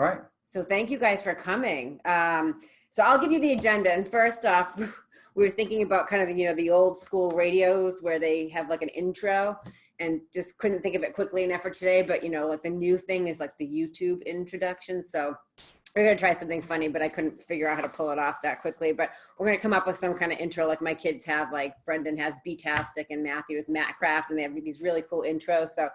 All right. So thank you guys for coming. So I'll give you the agenda. And first off, we were thinking about kind of, the old school radios where they have like an intro, and just couldn't think of it quickly enough for today. But, like the new thing is like the YouTube introduction. So we're going to try something funny, but I couldn't figure out how to pull it off that quickly. But we're going to come up with some kind of intro like my kids have, like Brendan has Beatastic and Matthew is Mattcraft, and they have these really cool intros. So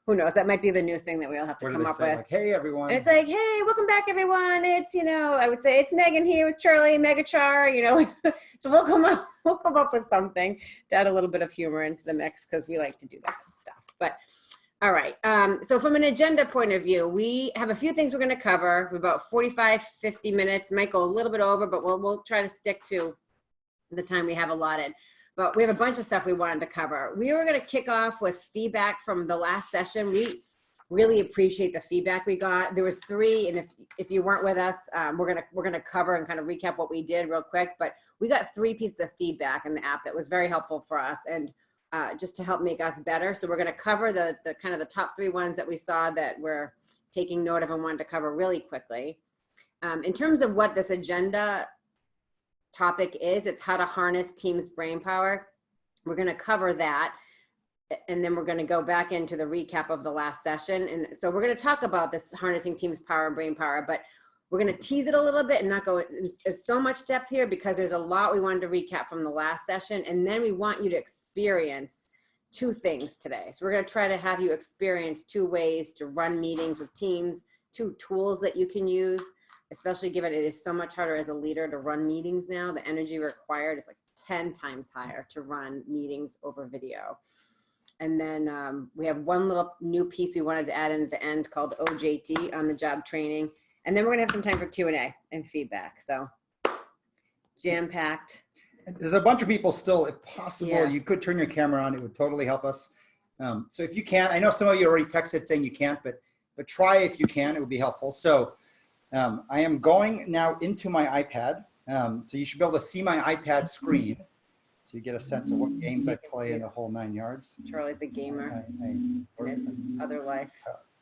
who knows? That might be the new thing that we all have to come up with. Like, hey, everyone. And it's like, hey, welcome back, everyone. It's, I would say it's Megan here with Charlie, Megachar, So we'll come up with something to add a little bit of humor into the mix, because we like to do that stuff. But all right. So from an agenda point of view, we have a few things we're going to cover. We're about 45, 50 minutes. Might go a little bit over, but we'll try to stick to the time we have allotted. But we have a bunch of stuff we wanted to cover. We were going to kick off with feedback from the last session. We really appreciate the feedback we got. There was 3, and if you weren't with us, we're gonna cover and kind of recap what we did real quick. But we got 3 pieces of feedback in the app that was very helpful for us, and just to help make us better. So we're going to cover the kind of the top 3 ones that we saw that we're taking note of and wanted to cover really quickly. In terms of what this agenda topic is, it's how to harness teams' brain power. We're going to cover that, and then we're going to go back into the recap of the last session. And so we're going to talk about this harnessing teams' power and brain power, but we're going to tease it a little bit and not go in so much depth here, because there's a lot we wanted to recap from the last session. And then we want you to experience 2 things today. So we're going to try to have you experience 2 ways to run meetings with teams, 2 tools that you can use, especially given it is so much harder as a leader to run meetings now. The energy required is like 10 times higher to run meetings over video. And then we have one little new piece we wanted to add in at the end called OJT, on the job training. And then we're gonna have some time for Q&A and feedback. So jam-packed. There's a bunch of people still. If possible, you could turn your camera on. It would totally help us. So if you can, I know some of you already texted saying you can't, but try if you can, it would be helpful. So I am going now into my iPad. So you should be able to see my iPad screen, so you get a sense of what games I play in the whole 9 yards. Charlie's a gamer in his other life.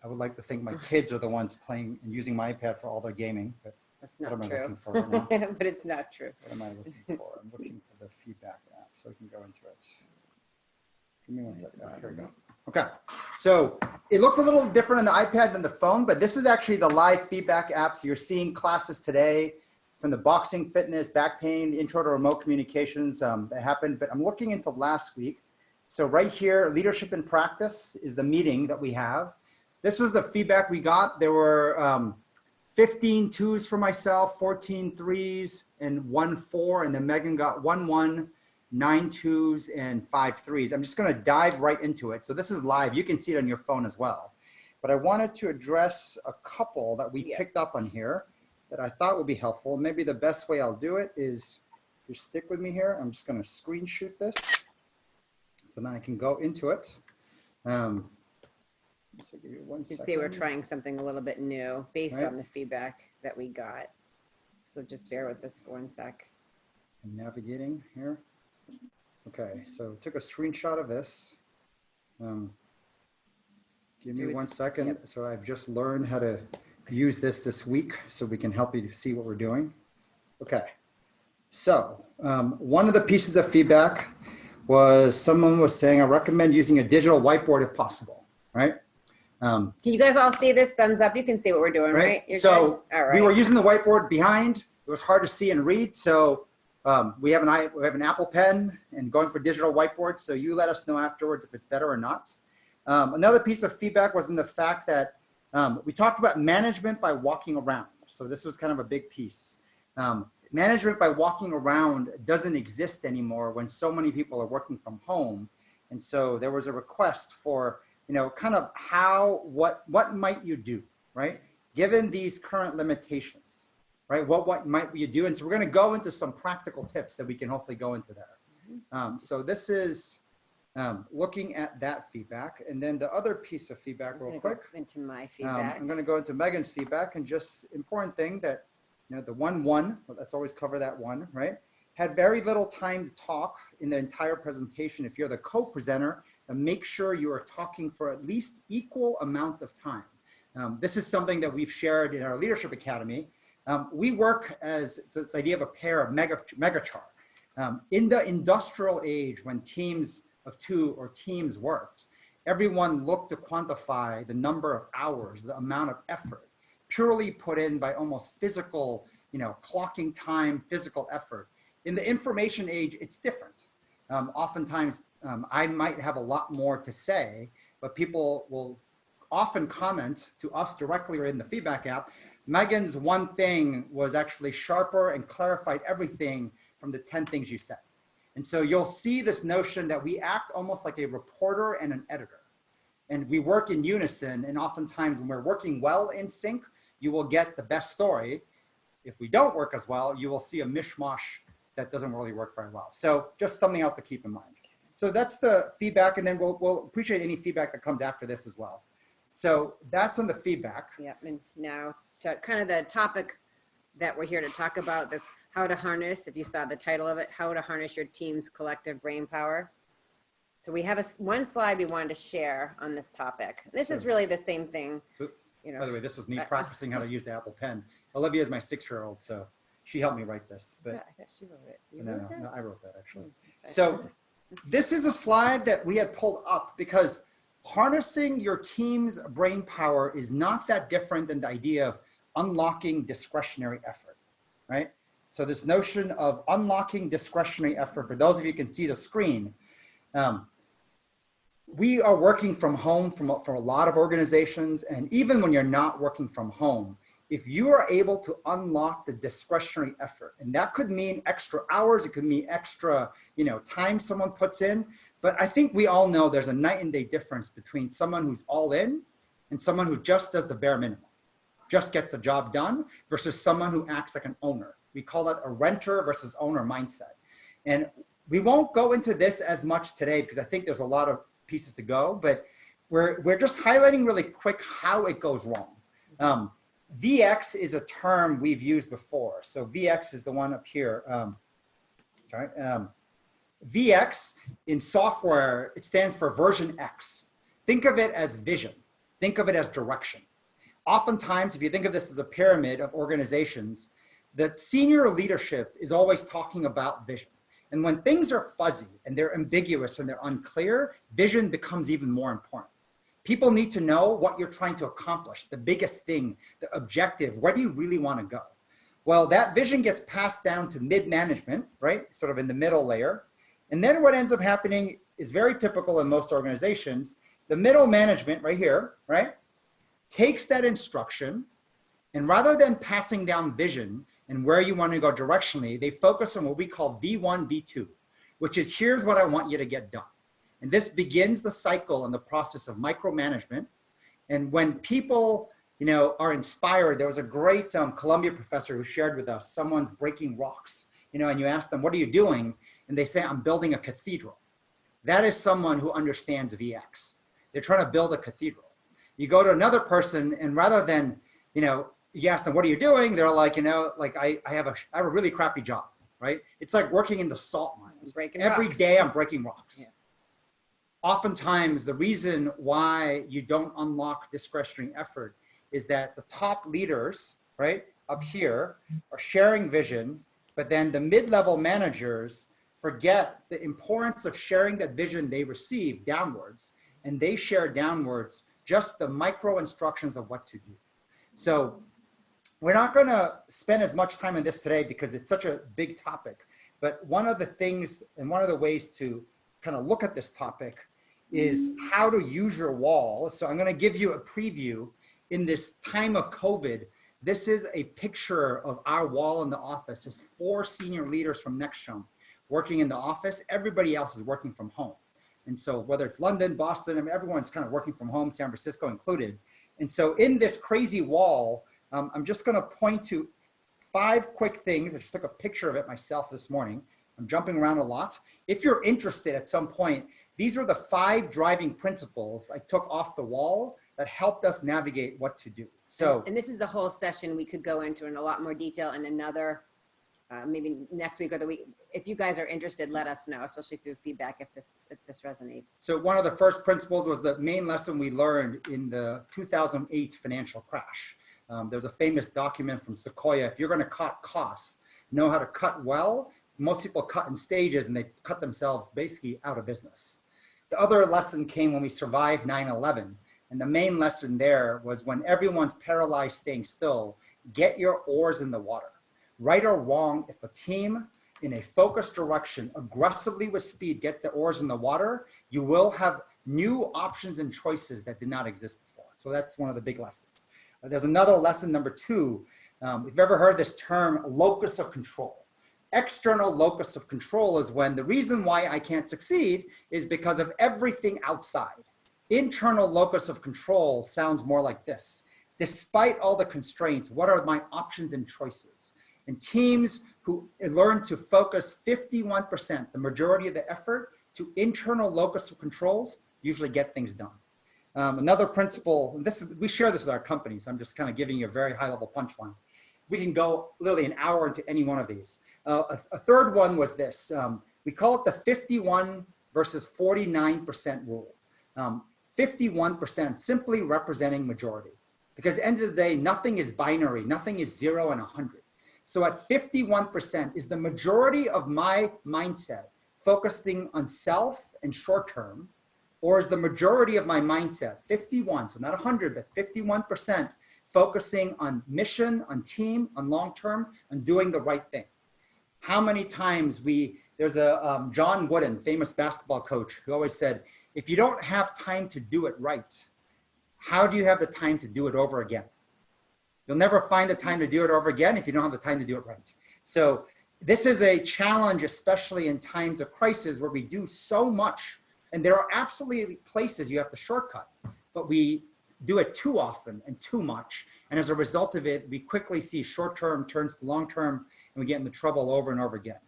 I would like to think my kids are the ones playing and using my iPad for all their gaming, but that's not what am true. I looking for right now? But it's not true. What am I looking for? I'm looking for the feedback app, so we can go into it. Give me 1 second. Here we go. Okay, so it looks a little different on the iPad than the phone, but this is actually the live feedback app. So you're seeing classes today from the boxing, fitness, back pain, intro to remote communications that happened, but I'm looking into last week. So right here, leadership in practice is the meeting that we have. This was the feedback we got. There were 15 2s for myself, 14 3s, and 1 4, and then Megan got 1 1, 9 2s, and 5 3s. I'm just going to dive right into it. So this is live. You can see it on your phone as well. But I wanted to address a couple that we picked up on here that I thought would be helpful. Maybe the best way I'll do it is just stick with me here. I'm just going to screen shoot this, so now I can go into it. So give you 1 second. You see, we're trying something a little bit new based on the feedback that we got. So just bear with us for 1 sec. I'm navigating here. Okay, so took a screenshot of this. Give me 1 second. Yep. So I've just learned how to use this week, so we can help you to see what we're doing. Okay, so one of the pieces of feedback was someone was saying, I recommend using a digital whiteboard if possible, right? Can you guys all see this? Thumbs up. You can see what we're doing, right? You're so good? All right. We were using the whiteboard behind. It was hard to see and read. So we have an Apple Pen and going for digital whiteboards. So you let us know afterwards if it's better or not. Another piece of feedback was in the fact that we talked about management by walking around. So this was kind of a big piece. Management by walking around doesn't exist anymore when so many people are working from home. And so there was a request for, kind of what might you do, right? Given these current limitations, right? What might you do? And so we're going to go into some practical tips that we can hopefully go into there. So this is looking at that feedback. And then the other piece of feedback real quick. Go into my feedback. I'm going to go into Megan's feedback, and just important thing that, the 1-1, well, let's always cover that 1, right? Had very little time to talk in the entire presentation. If you're the co-presenter, then make sure you are talking for at least equal amount of time. This is something that we've shared in our Leadership Academy. We work as this idea of a pair of megachar. In the industrial age, when teams of two or teams worked, everyone looked to quantify the number of hours, the amount of effort, purely put in by almost physical, clocking time, physical effort. In the information age, it's different. Oftentimes, I might have a lot more to say, but people will often comment to us directly or in the feedback app, Megan's one thing was actually sharper and clarified everything from the 10 things you said. And so you'll see this notion that we act almost like a reporter and an editor. And we work in unison, and oftentimes when we're working well in sync, you will get the best story. If we don't work as well, you will see a mishmash that doesn't really work very well. So just something else to keep in mind. So that's the feedback, and then we'll appreciate any feedback that comes after this as well. So that's on the feedback. Yeah, and now to kind of the topic that we're here to talk about, this how to harness, if you saw the title of it, how to harness your team's collective brain power. So we have one slide we wanted to share on this topic. This is really the same thing. So, by the way, this was me practicing how to use the Apple Pen. Olivia is my 6-year-old, so she helped me write this. But yeah, I thought she wrote it. No, I wrote that actually. Okay. So this is a slide that we had pulled up because harnessing your team's brain power is not that different than the idea of unlocking discretionary effort, right? So this notion of unlocking discretionary effort, for those of you who can see the screen, we are working from home for a lot of organizations. And even when you're not working from home, if you are able to unlock the discretionary effort, and that could mean extra hours, it could mean extra, time someone puts in. But I think we all know there's a night and day difference between someone who's all in and someone who just does the bare minimum, just gets the job done, versus someone who acts like an owner. We call that a renter versus owner mindset. And we won't go into this as much today because I think there's a lot of pieces to go, but we're just highlighting really quick how it goes wrong. VX is a term we've used before. So VX is the one up here. VX in software, it stands for version X. Think of it as vision. Think of it as direction. Oftentimes, if you think of this as a pyramid of organizations, the senior leadership is always talking about vision. And when things are fuzzy and they're ambiguous and they're unclear, vision becomes even more important. People need to know what you're trying to accomplish, the biggest thing, the objective, where do you really want to go? Well, that vision gets passed down to mid-management, right? Sort of in the middle layer. And then what ends up happening is very typical in most organizations. The middle management right here, right, takes that instruction, and rather than passing down vision and where you want to go directionally, they focus on what we call V1, V2, which is here's what I want you to get done. And this begins the cycle and the process of micromanagement. And when people, are inspired, there was a great Columbia professor who shared with us, someone's breaking rocks, and you ask them, what are you doing? And they say, I'm building a cathedral. That is someone who understands VX. They're trying to build a cathedral. You go to another person and rather than, you ask them, what are you doing? They're like, I have a really crappy job, right? It's like working in the salt mines. Every day I'm breaking rocks. Yeah. Oftentimes the reason why you don't unlock discretionary effort is that the top leaders, right, up here are sharing vision, but then the mid-level managers forget the importance of sharing that vision they receive downwards, and they share downwards just the micro instructions of what to do. So we're not going to spend as much time on this today because it's such a big topic, but one of the things and one of the ways to kind of look at this topic is how to use your wall. So I'm going to give you a preview in this time of COVID. This is a picture of our wall in the office. It's 4 senior leaders from NextJump working in the office. Everybody else is working from home. And so whether it's London, Boston, everyone's kind of working from home, San Francisco included. And so in this crazy wall, I'm just going to point to 5 quick things. I just took a picture of it myself this morning. I'm jumping around a lot. If you're interested at some point, these are the 5 driving principles I took off the wall that helped us navigate what to do. So, and this is a whole session we could go into in a lot more detail in another maybe next week or the week. If you guys are interested, let us know, especially through feedback if this resonates. So one of the first principles was the main lesson we learned in the 2008 financial crash. There's a famous document from Sequoia. If you're going to cut costs, know how to cut well. Most people cut in stages and they cut themselves basically out of business. The other lesson came when we survived 9/11. And the main lesson there was when everyone's paralyzed staying still, get your oars in the water. Right or wrong, if a team in a focused direction, aggressively with speed, get the oars in the water, you will have new options and choices that did not exist before. So that's one of the big lessons. There's another lesson, number 2. If you've ever heard this term, locus of control. External locus of control is when the reason why I can't succeed is because of everything outside. Internal locus of control sounds more like this. Despite all the constraints, what are my options and choices? And teams who learn to focus 51%, the majority of the effort, to internal locus of controls usually get things done. Another principle, and we share this with our companies. I'm just kind of giving you a very high level punchline. We can go literally an hour into any one of these. A third one was this. We call it the 51 versus 49% rule. 51% simply representing majority. Because at the end of the day, nothing is binary. Nothing is 0 and 100. So at 51% is the majority of my mindset focusing on self and short term, or is the majority of my mindset, 51, so not 100, but 51%, focusing on mission, on team, on long term, on doing the right thing. How many times there's a John Wooden, famous basketball coach, who always said, if you don't have time to do it right, how do you have the time to do it over again? You'll never find the time to do it over again if you don't have the time to do it right. So this is a challenge, especially in times of crisis where we do so much. And there are absolutely places you have to shortcut, but we do it too often and too much. And as a result of it, we quickly see short-term turns to long-term and we get into trouble over and over again.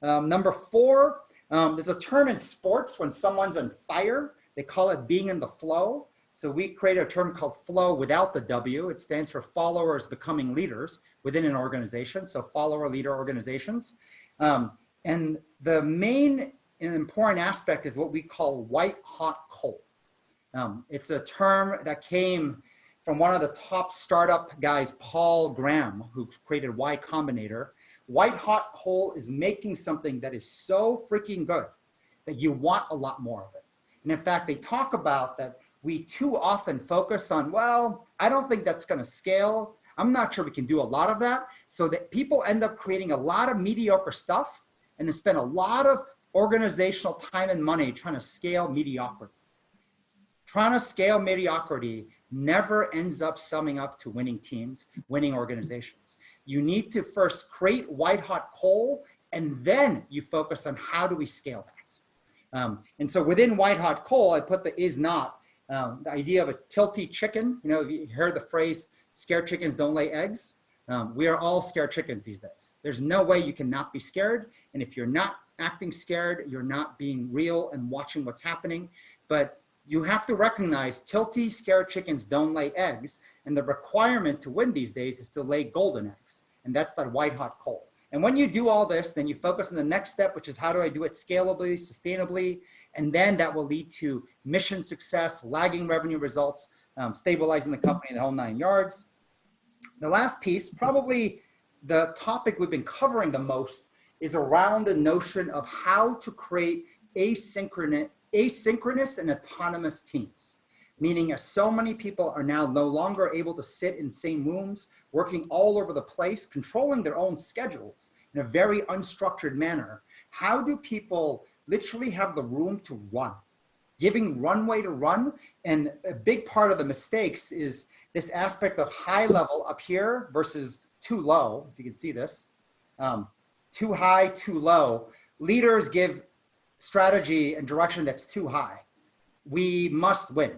Number 4, there's a term in sports when someone's on fire, they call it being in the flow. So we created a term called flow without the W. It stands for followers becoming leaders within an organization. So follower leader organizations. And the main and important aspect is what we call white hot coal. It's a term that came from one of the top startup guys, Paul Graham, who created Y Combinator. White hot coal is making something that is so freaking good that you want a lot more of it. And in fact, they talk about that we too often focus on, well, I don't think that's going to scale. I'm not sure we can do a lot of that. So that people end up creating a lot of mediocre stuff and then spend a lot of organizational time and money trying to scale mediocrity. Trying to scale mediocrity never ends up summing up to winning teams, winning organizations. You need to first create white hot coal, and then you focus on how do we scale that. And so within white hot coal, I put the is not, the idea of a tilty chicken. You know, if you heard the phrase, scared chickens don't lay eggs. We are all scared chickens these days. There's no way you cannot be scared. And if you're not acting scared, you're not being real and watching what's happening. But you have to recognize tilty, scared chickens don't lay eggs. And the requirement to win these days is to lay golden eggs. And that's that white hot coal. And when you do all this, then you focus on the next step, which is how do I do it scalably, sustainably? And then that will lead to mission success, lagging revenue results, stabilizing the company, the whole 9 yards. The last piece, probably the topic we've been covering the most, is around the notion of how to create asynchronous and autonomous teams. Meaning as so many people are now no longer able to sit in same rooms, working all over the place, controlling their own schedules in a very unstructured manner. How do people literally have the room to run? Giving runway to run. And a big part of the mistakes is this aspect of high level up here versus too low, if you can see this. Too high, too low. Leaders give strategy and direction that's too high. We must win.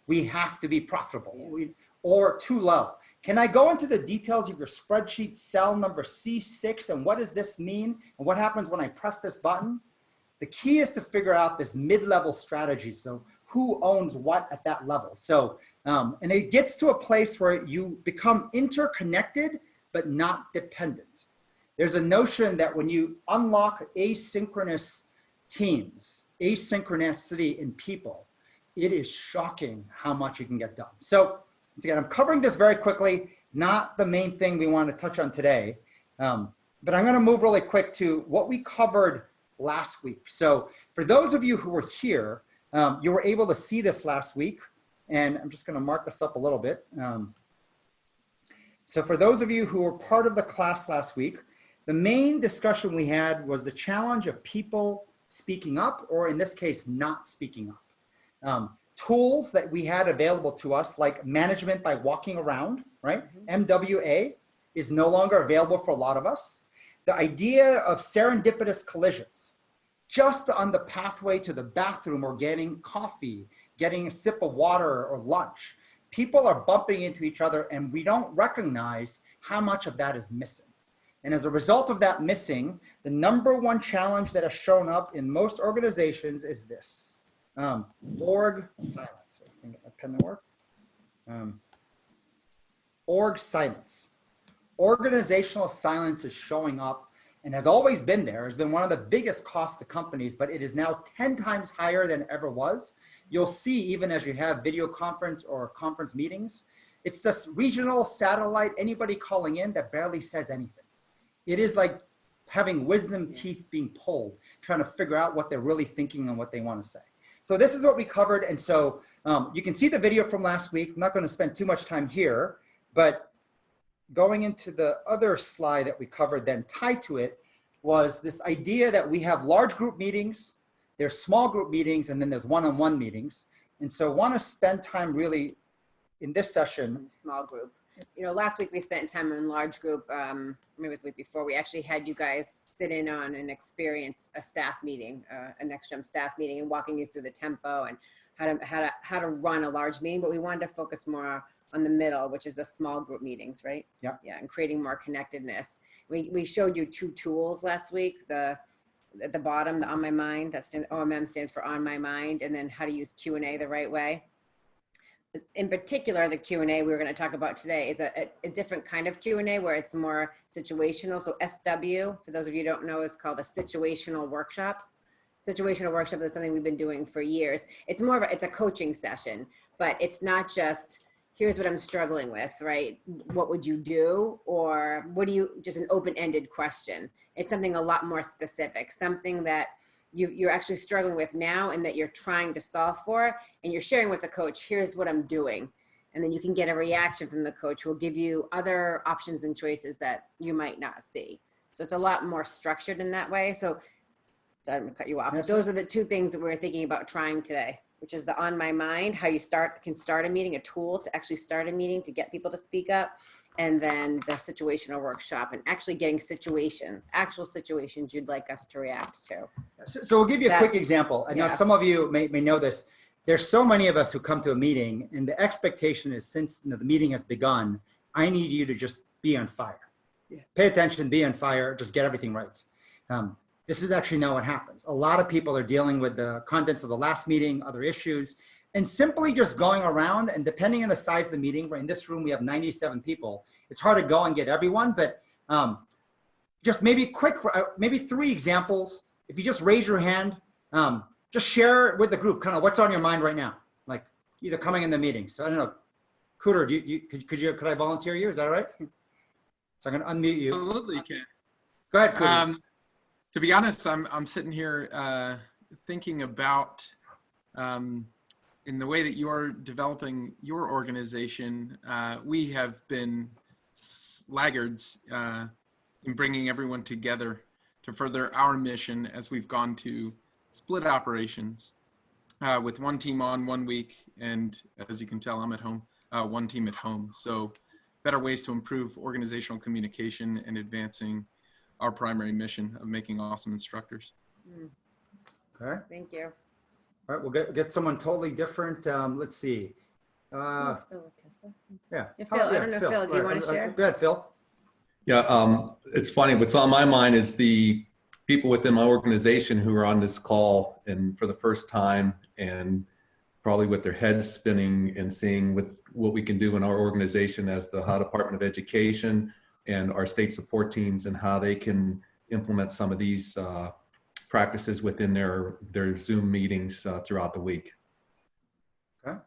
We have to be profitable, or too low. Can I go into the details of your spreadsheet, cell number C6, and what does this mean? And what happens when I press this button? The key is to figure out this mid-level strategy. So who owns what at that level? So, and it gets to a place where you become interconnected, but not dependent. there's a notion that when you unlock asynchronous teams, asynchronicity in people, it is shocking how much you can get done. So once again, I'm covering this very quickly, not the main thing we want to touch on today, but I'm going to move really quick to what we covered last week. So for those of you who were here, you were able to see this last week, and I'm just going to mark this up a little bit. So for those of you who were part of the class last week, the main discussion we had was the challenge of people speaking up, or in this case, not speaking up. Tools that we had available to us, like management by walking around, right? MWA is no longer available for a lot of us. The idea of serendipitous collisions, just on the pathway to the bathroom or getting coffee, getting a sip of water or lunch. People are bumping into each other and we don't recognize how much of that is missing. And as a result of that missing, the #1 challenge that has shown up in most organizations is this, org silence. So I can get my pen to work. Org silence. Organizational silence is showing up and has always been there. Has been one of the biggest costs to companies, but it is now 10 times higher than it ever was. You'll see even as you have video conference or conference meetings, it's this regional satellite, anybody calling in that barely says anything. It is like having wisdom teeth being pulled, trying to figure out what they're really thinking and what they want to say. So this is what we covered. And so you can see the video from last week. I'm not going to spend too much time here, but going into the other slide that we covered then tied to it was this idea that we have large group meetings, there's small group meetings, and then there's one-on-one meetings. And so want to spend time really in this session. Small group. You know, last week we spent time in large group. Maybe it was the week before. We actually had you guys sit in on and experience a staff meeting, a Next Jump staff meeting, and walking you through the tempo and how to run a large meeting. But we wanted to focus more on the middle, which is the small group meetings, right? Yeah. Yeah, and creating more connectedness. We showed you 2 tools last week. At the bottom, the On My Mind, OMM stands for On My Mind, and then how to use Q&A the right way. In particular, the Q&A we were going to talk about today is a different kind of Q&A where it's more situational. So SW, for those of you who don't know, is called a situational workshop. Situational workshop is something we've been doing for years. It's more of it's a coaching session, but it's not just, here's what I'm struggling with, right? What would you do? Or just an open-ended question. It's something a lot more specific, something that you're actually struggling with now and that you're trying to solve for, and you're sharing with the coach, here's what I'm doing. And then you can get a reaction from the coach who will give you other options and choices that you might not see. So it's a lot more structured in that way. So I'm gonna cut you off, but those are the 2 things that we're thinking about trying today, which is the On My Mind, how you can start a meeting, a tool to actually start a meeting to get people to speak up, and then the situational workshop and actually getting actual situations you'd like us to react to. So we'll give you a quick example. I know some of you may know this. There's so many of us who come to a meeting and the expectation is, since the meeting has begun, I need you to just be on fire. Yeah. Pay attention, be on fire, just get everything right. This is actually not what happens. A lot of people are dealing with the contents of the last meeting, other issues, and simply just going around, and depending on the size of the meeting, right, in this room we have 97 people, it's hard to go and get everyone, but just maybe maybe 3 examples. If you just raise your hand, just share with the group kind of what's on your mind right now, like either coming in the meeting. So I don't know, Cooter, could I volunteer you? Is that all right? So I'm gonna unmute you. Absolutely can. Go ahead, Cooter. To be honest, I'm sitting here thinking about in the way that you're developing your organization. We have been laggards in bringing everyone together to further our mission as we've gone to split operations with one team on 1 week. And as you can tell, I'm at home, 1 team at home. So better ways to improve organizational communication and advancing our primary mission of making awesome instructors. Okay. Thank you. All right, we'll get someone totally different. Let's see. Yeah. Phil, I don't know, Phil, do you want to share? Go ahead, Phil. Yeah, it's funny. What's on my mind is the people within my organization who are on this call and for the first time, and probably with their heads spinning and seeing what we can do in our organization as the Ohio Department of Education and our state support teams and how they can implement some of these practices within their Zoom meetings throughout the week. Okay.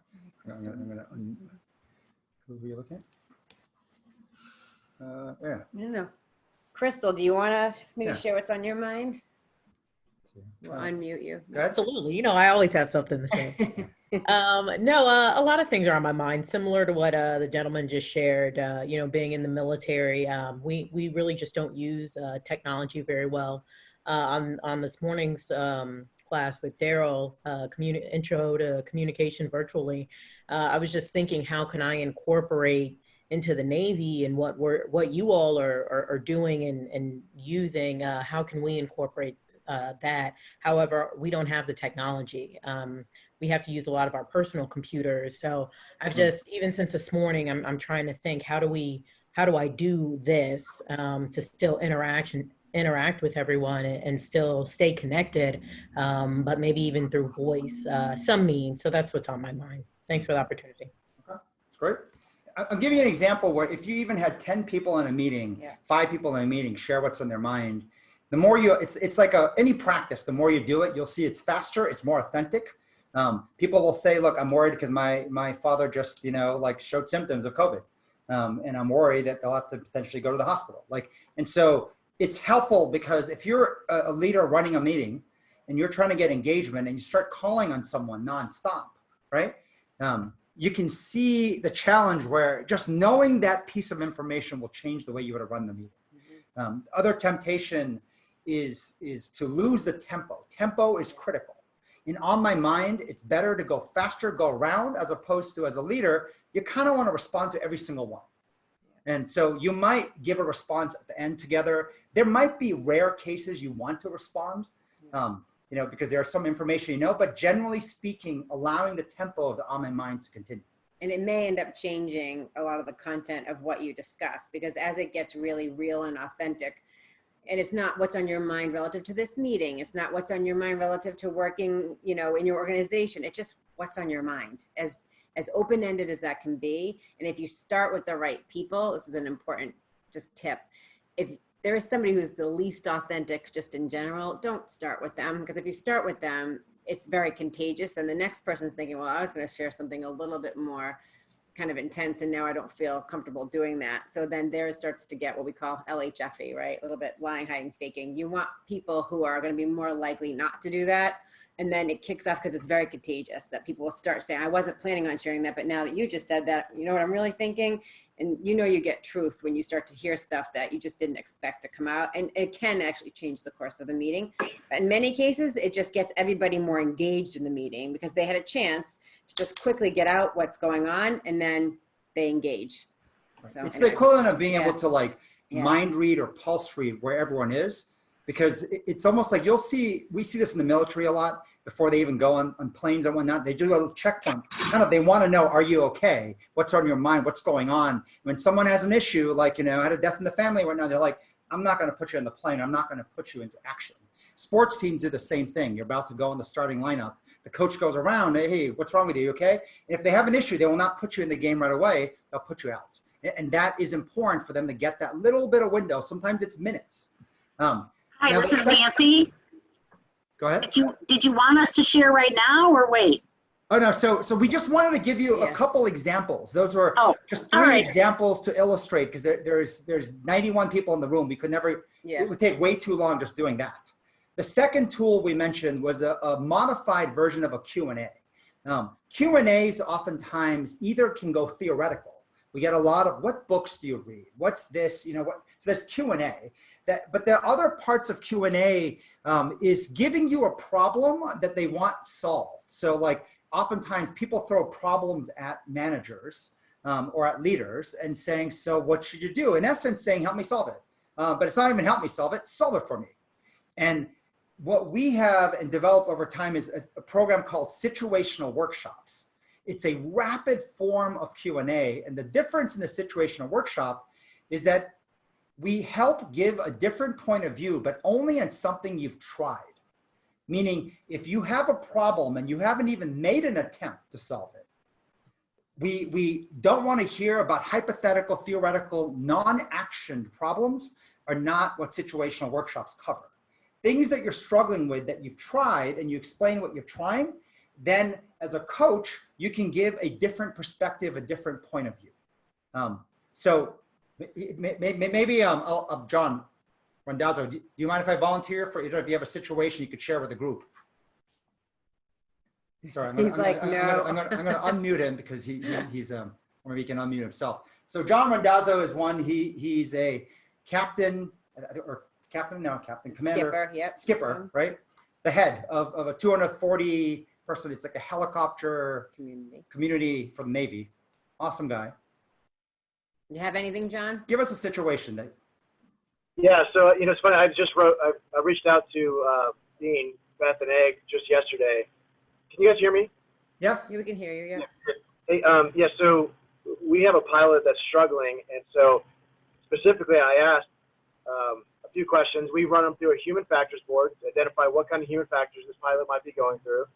I'm gonna who are you looking at? Yeah. I don't know. Crystal, do you want to maybe Yeah. share what's on your mind? Let's see. We'll unmute you. Go ahead. Absolutely. You know, I always have something to say. No, a lot of things are on my mind, similar to what the gentleman just shared. You know, being in the military, we really just don't use technology very well. On this morning's class with Daryl, Intro to Communication Virtually, I was just thinking, how can I incorporate into the Navy and what you all are doing and using? How can we incorporate that? However, we don't have the technology. We have to use a lot of our personal computers. So I've just, even since this morning, I'm trying to think, how do I do this to still interact with everyone and still stay connected, but maybe even through voice, some means. So that's what's on my mind. Thanks for the opportunity. Okay, that's great. I'll give you an example where if you even had 10 people in a meeting, 5 people in a meeting, share what's on their mind. The more it's like any practice, the more you do it, you'll see it's faster, it's more authentic. People will say, look, I'm worried because my father just, showed symptoms of COVID. And I'm worried that they'll have to potentially go to the hospital. And so it's helpful because if you're a leader running a meeting and you're trying to get engagement and you start calling on someone nonstop, right? You can see the challenge where just knowing that piece of information will change the way you would have run the meeting. Other temptation is to lose the tempo. Tempo is critical. And on my mind, it's better to go faster, go around, as opposed to, as a leader, you kind of want to respond to every single one. And so you might give a response at the end together. There might be rare cases you want to respond, because there's some information but generally speaking, allowing the tempo of the on my mind to continue. And it may end up changing a lot of the content of what you discuss, because as it gets really real and authentic, and it's not what's on your mind relative to this meeting, it's not what's on your mind relative to working, in your organization, it's just what's on your mind, as open-ended as that can be. And if you start with the right people, this is an important just tip. If there is somebody who's the least authentic just in general, don't start with them, because if you start with them, it's very contagious. And the next person's thinking, well, I was going to share something a little bit more kind of intense, and now I don't feel comfortable doing that. So then theirs starts to get what we call LHFE, right? A little bit lying, hiding, faking. You want people who are going to be more likely not to do that. And then it kicks off because it's very contagious, that people will start saying, I wasn't planning on sharing that, but now that you just said that, you know what I'm really thinking? And you get truth when you start to hear stuff that you just didn't expect to come out. And it can actually change the course of the meeting. But in many cases, it just gets everybody more engaged in the meeting because they had a chance to just quickly get out what's going on, and then they engage. So, it's the equivalent of being able to mind read or pulse read where everyone is, because it's almost like we see this in the military a lot. Before they even go on planes and whatnot, they do a checkpoint. They want to know, are you okay? What's on your mind? What's going on? When someone has an issue, had a death in the family right now, they're like, I'm not going to put you on the plane. I'm not going to put you into action. Sports teams do the same thing. You're about to go in the starting lineup. The coach goes around, hey, what's wrong with you? You okay? And if they have an issue, they will not put you in the game right away. They'll put you out. And that is important for them to get that little bit of window. Sometimes it's minutes. Hi, this is Nancy. Go ahead. Did you want us to share right now or wait? Oh, no. So we just wanted to give you a couple examples. Those were just 3 examples to illustrate, because there's 91 people in the room. We could never, it would take way too long just doing that. The second tool we mentioned was a modified version of a Q&A. Q&As oftentimes either can go theoretical. We get a lot of, what books do you read? What's this? So there's Q&A. But the other parts of Q&A is giving you a problem that they want solved. So oftentimes people throw problems at managers or at leaders and saying, so what should you do? In essence, saying, help me solve it. But it's not even help me solve it for me. And what we have and developed over time is a program called situational workshops. It's a rapid form of Q&A. And the difference in the situational workshop is that we help give a different point of view, but only on something you've tried. Meaning, if you have a problem and you haven't even made an attempt to solve it, we don't want to hear about hypothetical, theoretical, non-actioned problems are not what situational workshops cover. Things that you're struggling with that you've tried and you explain what you're trying, then as a coach, you can give a different perspective, a different point of view. So maybe John Randazzo, do you mind if I volunteer for, if you have a situation you could share with the group? Sorry, I'm He's gonna unmute him because he's or maybe he can unmute himself. So John Randazzo is one. He's a captain commander, Skipper, yep. skipper, right? The head of a 240 person. It's like a helicopter community from Navy. Awesome guy. You have anything, John? Give us a situation that. Yeah, so it's funny. I reached out to Dean, Beth, and Egg just yesterday. Can you guys hear me? Yes. Yeah, we can hear you. Yeah. Hey, yeah. So we have a pilot that's struggling, and so specifically, I asked a few questions. We run them through a human factors board to identify what kind of human factors this pilot might be going through,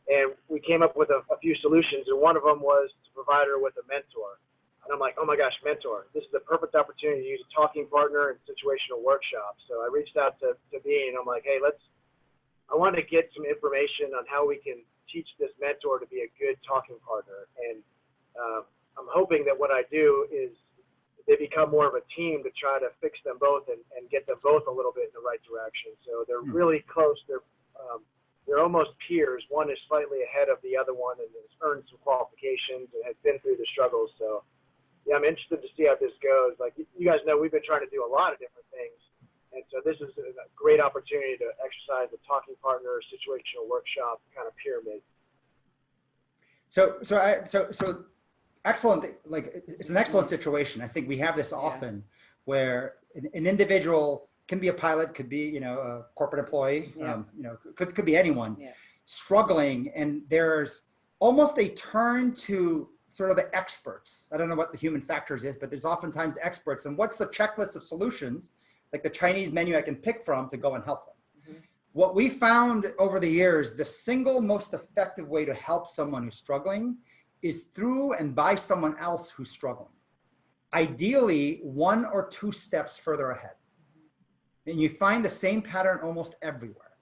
and we came up with a few solutions. And one of them was to provide her with a mentor. And I'm like, oh my gosh, mentor! This is the perfect opportunity to use a talking partner in situational workshops. So I reached out to Dean. I'm like, hey, I want to get some information on how we can teach this mentor to be a good talking partner. And I'm hoping that what I do is they become more of a team to try to fix them both and get them both a little bit in the right direction. So they're really close. They're almost peers. One is slightly ahead of the other one and has earned some qualifications and has been through the struggles. So yeah, I'm interested to see how this goes. Like you guys know, we've been trying to do a lot of different things. And so this is a great opportunity to exercise a talking partner, situational workshop kind of pyramid. So excellent. Like it's an excellent situation. I think we have this often where an individual can be a pilot, could be, a corporate employee, could be anyone struggling. And there's almost a turn to sort of the experts. I don't know what the human factors is, but there's oftentimes experts. And what's the checklist of solutions, like the Chinese menu I can pick from to go and help them? What we found over the years, the single most effective way to help someone who's struggling is through and by someone else who's struggling. Ideally, 1 or 2 steps further ahead. And you find the same pattern almost everywhere.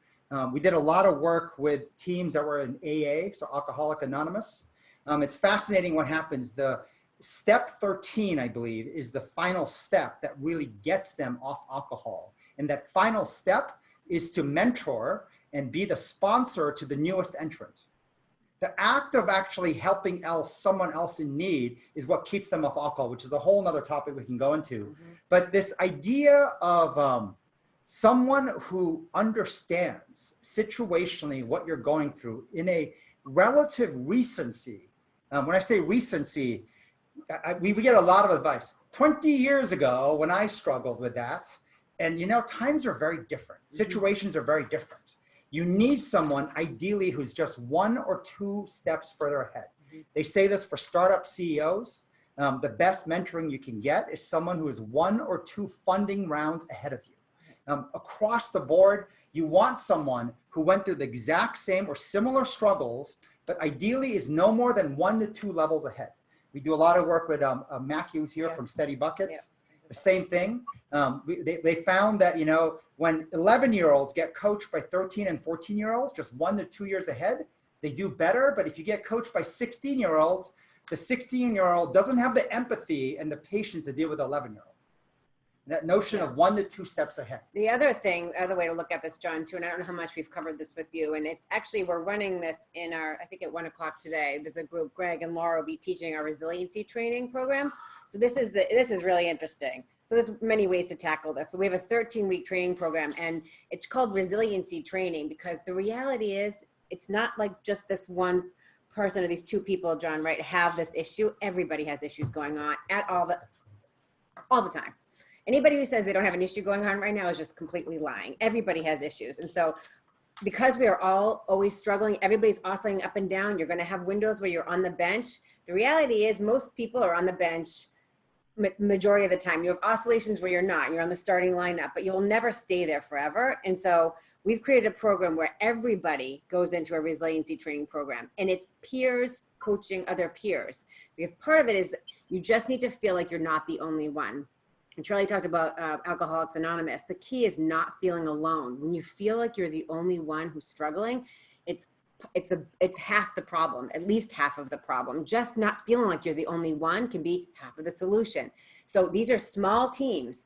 We did a lot of work with teams that were in AA, so Alcoholic Anonymous. It's fascinating what happens. The step 13, I believe, is the final step that really gets them off alcohol. And that final step is to mentor and be the sponsor to the newest entrant. The act of actually helping someone else in need is what keeps them off alcohol, which is a whole nother topic we can go into. But this idea of someone who understands situationally what you're going through in a relative recency. When I say recency, we get a lot of advice. 20 years ago, when I struggled with that, and times are very different. Situations are very different. You need someone ideally who's just 1 or 2 steps further ahead. They say this for startup CEOs. The best mentoring you can get is someone who is 1 or 2 funding rounds ahead of you. Across the board, you want someone who went through the exact same or similar struggles, but ideally is no more than 1 to 2 levels ahead. We do a lot of work with Mac Hughes here from Steady Buckets. The same thing. They found that, when 11-year-olds get coached by 13 and 14-year-olds, just 1 to 2 years ahead, they do better. But if you get coached by 16-year-olds, the 16-year-old doesn't have the empathy and the patience to deal with the 11-year-old. That notion of 1 to 2 steps ahead. The other way to look at this, John, too, and I don't know how much we've covered this with you, and it's actually, we're running this in I think at 1 o'clock today, there's a group, Greg and Laura will be teaching our resiliency training program. So this is really interesting. So there's many ways to tackle this, but we have a 13-week training program, and it's called resiliency training because the reality is it's not like just this one person or these 2 people, John, right, have this issue. Everybody has issues going on at all the time. Anybody who says they don't have an issue going on right now is just completely lying. Everybody has issues. And so because we are all always struggling, everybody's oscillating up and down. You're going to have windows where you're on the bench. The reality is most people are on the bench majority of the time. You have oscillations where you're not. You're on the starting lineup, but you'll never stay there forever. And so we've created a program where everybody goes into a resiliency training program, and it's peers coaching other peers, because part of it is you just need to feel like you're not the only one. And Charlie talked about Alcoholics Anonymous. The key is not feeling alone. When you feel like you're the only one who's struggling, it's half the problem, at least half of the problem. Just not feeling like you're the only one can be half of the solution. So these are small teams,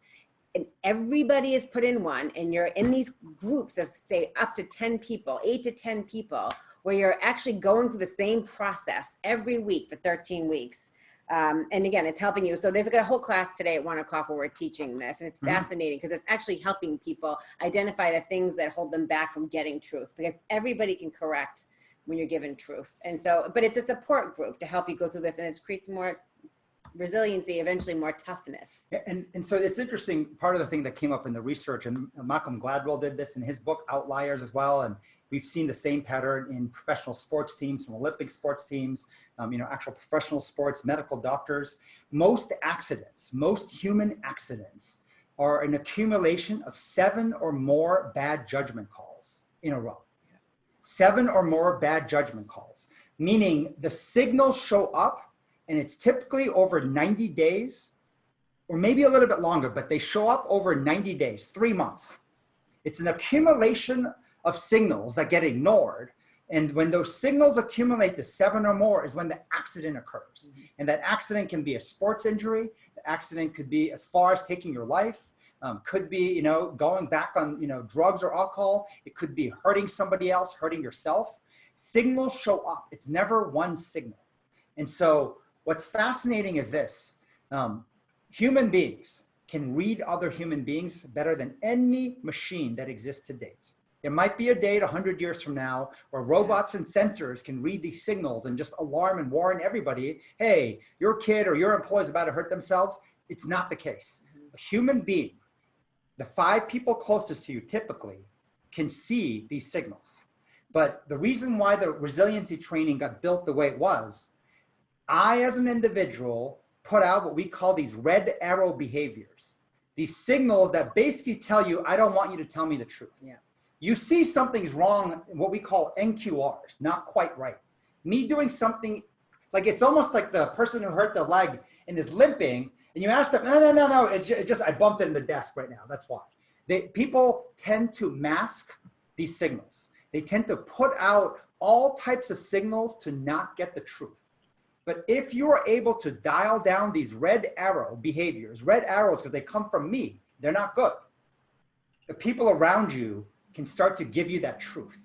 and everybody is put in one, and you're in these groups of, say, up to 10 people, 8 to 10 people, where you're actually going through the same process every week for 13 weeks. And again, it's helping you. So there's a whole class today at 1 o'clock where we're teaching this, and it's fascinating because it's actually helping people identify the things that hold them back from getting truth, because everybody can correct when you're given truth. And so, but it's a support group to help you go through this, and it creates more resiliency, eventually more toughness. And so it's interesting, part of the thing that came up in the research, and Malcolm Gladwell did this in his book, Outliers, as well. And we've seen the same pattern in professional sports teams, from Olympic sports teams, actual professional sports, medical doctors. Most accidents, most human accidents are an accumulation of 7 or more bad judgment calls in a row. 7 or more bad judgment calls, meaning the signals show up, and it's typically over 90 days, or maybe a little bit longer, but they show up over 90 days, 3 months. It's an accumulation of signals that get ignored. And when those signals accumulate to 7 or more is when the accident occurs. And that accident can be a sports injury. The accident could be as far as taking your life. Could be, going back on, drugs or alcohol. It could be hurting somebody else, hurting yourself. Signals show up. It's never one signal. And so what's fascinating is this. Human beings can read other human beings better than any machine that exists to date. There might be a date 100 years from now where robots and sensors can read these signals and just alarm and warn everybody, hey, your kid or your employee is about to hurt themselves. It's not the case. A human being, the 5 people closest to you typically, can see these signals. But the reason why the resiliency training got built the way it was, I, as an individual, put out what we call these red arrow behaviors. These signals that basically tell you, I don't want you to tell me the truth. Yeah. You see something's wrong, what we call NQRs, not quite right. Me doing something, like it's almost like the person who hurt the leg and is limping, and you ask them, no, it's just, I bumped it in the desk right now, that's why. People tend to mask these signals. They tend to put out all types of signals to not get the truth. But if you are able to dial down these red arrow behaviors, red arrows because they come from me, they're not good. The people around you can start to give you that truth.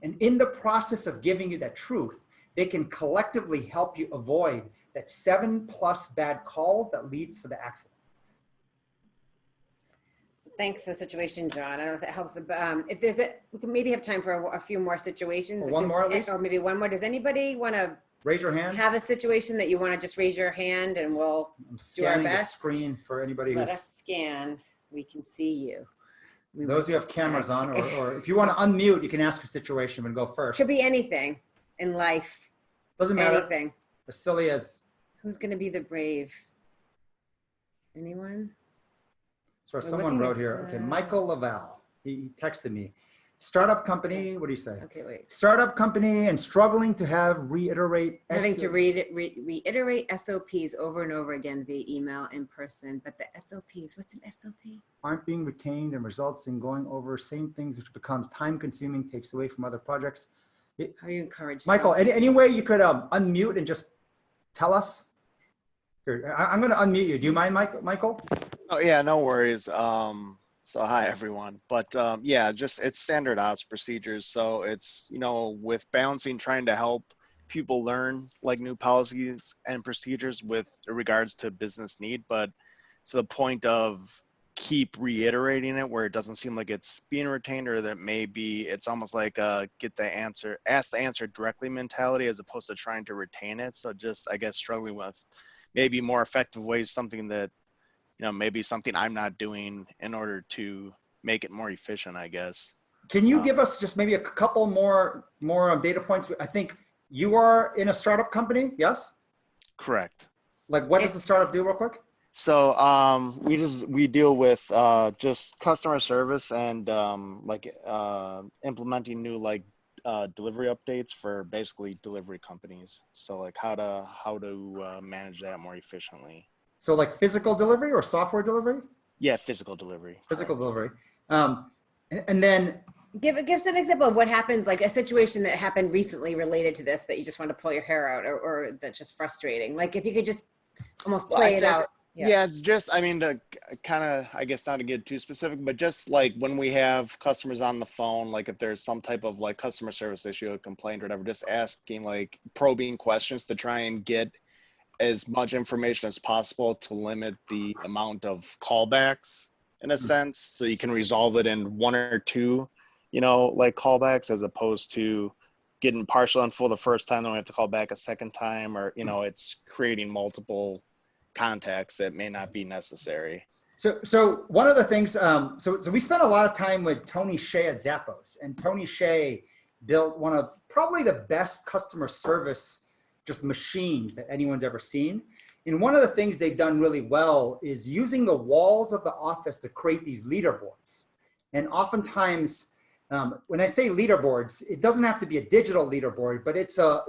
And in the process of giving you that truth, they can collectively help you avoid that 7+ bad calls that leads to the accident. So thanks for the situation, John. I don't know if that helps. If there's we can maybe have time for a few more situations. Or one more at least? Or maybe one more. Does anybody want to Raise your hand. have a situation that you want to just raise your hand and we'll I'm do our scanning the best? screen for anybody Let who's, us scan. We can see you. those who have cameras on, or if you want to unmute, you can ask a situation and go first. Could be anything in life. Doesn't matter. Anything. As silly as, Who's going to be the brave? Anyone? so We're someone looking wrote at, here, okay, Michael Laval, he texted me. Startup company, what do you say? Okay, wait. Startup company and struggling to reiterate. Having to reiterate SOPs over and over again via email, in person, but the SOPs, what's an SOP? Aren't being retained and results in going over same things, which becomes time consuming, takes away from other projects. How do you encourage? Michael, someone any to- way you could unmute and just tell us? Here, I'm going to unmute you. Do you mind, Michael? Oh yeah, no worries. So hi everyone, but yeah, just it's standard ops procedures. So it's, with balancing, trying to help people learn like new policies and procedures with regards to business need, but to the point of keep reiterating it where it doesn't seem like it's being retained, or that maybe it's almost like ask the answer directly mentality as opposed to trying to retain it. So just, I guess, struggling with maybe more effective ways, something that, maybe something I'm not doing in order to make it more efficient, I guess. Can you give us just maybe a couple more data points? I think you are in a startup company, yes? Correct. Like, what does the startup do real quick? So we deal with just customer service and implementing new delivery updates for basically delivery companies. So like how to manage that more efficiently. So like physical delivery or software delivery? Yeah, physical delivery. Physical Correct. delivery. And then Give us an example of what happens, like a situation that happened recently related to this that you just want to pull your hair out, or that's just frustrating. Like if you could just almost Well, play I it think- out. Yeah, it's just, I mean, to kind of, I guess not to get too specific, but just like when we have customers on the phone, like if there's some type of like customer service issue, a complaint or whatever, just asking like probing questions to try and get as much information as possible to limit the amount of callbacks in a sense. So you can resolve it in one or two, like callbacks, as opposed to getting partial info the first time, then we have to call back a second time, or, it's creating multiple contacts that may not be necessary. So one of the things, so we spent a lot of time with Tony Shea at Zappos, and Tony Shea built one of probably the best customer service just machines that anyone's ever seen. And one of the things they've done really well is using the walls of the office to create these leaderboards. And oftentimes, when I say leaderboards, it doesn't have to be a digital leaderboard, but it's a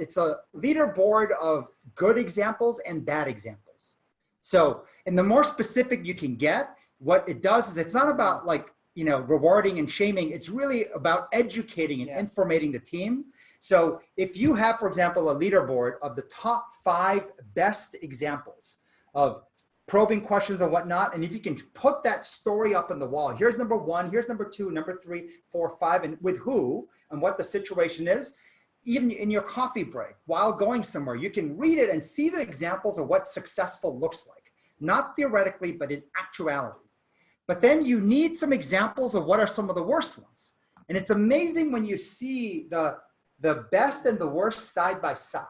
leaderboard of good examples and bad examples. So, and the more specific you can get, what it does is it's not about like, rewarding and shaming. It's really about educating and informating the team. So if you have, for example, a leaderboard of the top 5 best examples of probing questions and whatnot, and if you can put that story up on the wall, here's number 1, here's number 2, number 3, 4, 5, and with who and what the situation is, even in your coffee break, while going somewhere, you can read it and see the examples of what successful looks like, not theoretically, but in actuality. But then you need some examples of what are some of the worst ones. And it's amazing when you see the best and the worst side by side.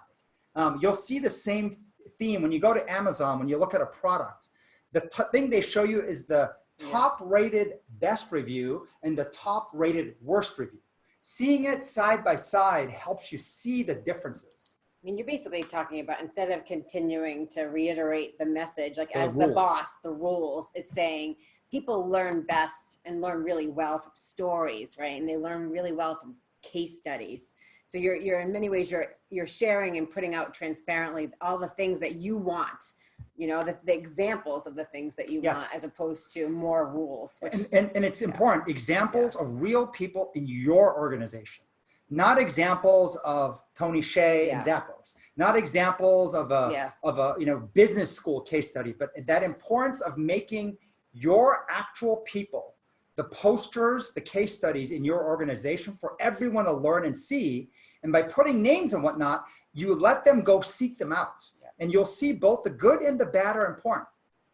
You'll see the same theme when you go to Amazon, when you look at a product. The thing they show you is the top rated best review and the top rated worst review. Seeing it side by side helps you see the differences. I mean, you're basically talking about, instead of continuing to reiterate the message, like The as rules. the boss, the rules, it's saying people learn best and learn really well from stories, right? And they learn really well from case studies. So you're in many ways, you're sharing and putting out transparently all the things that you want, the examples of the things that you want, as opposed to more rules. Which, and it's important, examples of real people in your organization, not examples of Tony Shea and Zappos, not examples of a business school case study, but that importance of making your actual people the posters, the case studies in your organization for everyone to learn and see. And by putting names and whatnot, you let them go seek them out. And you'll see both the good and the bad are important.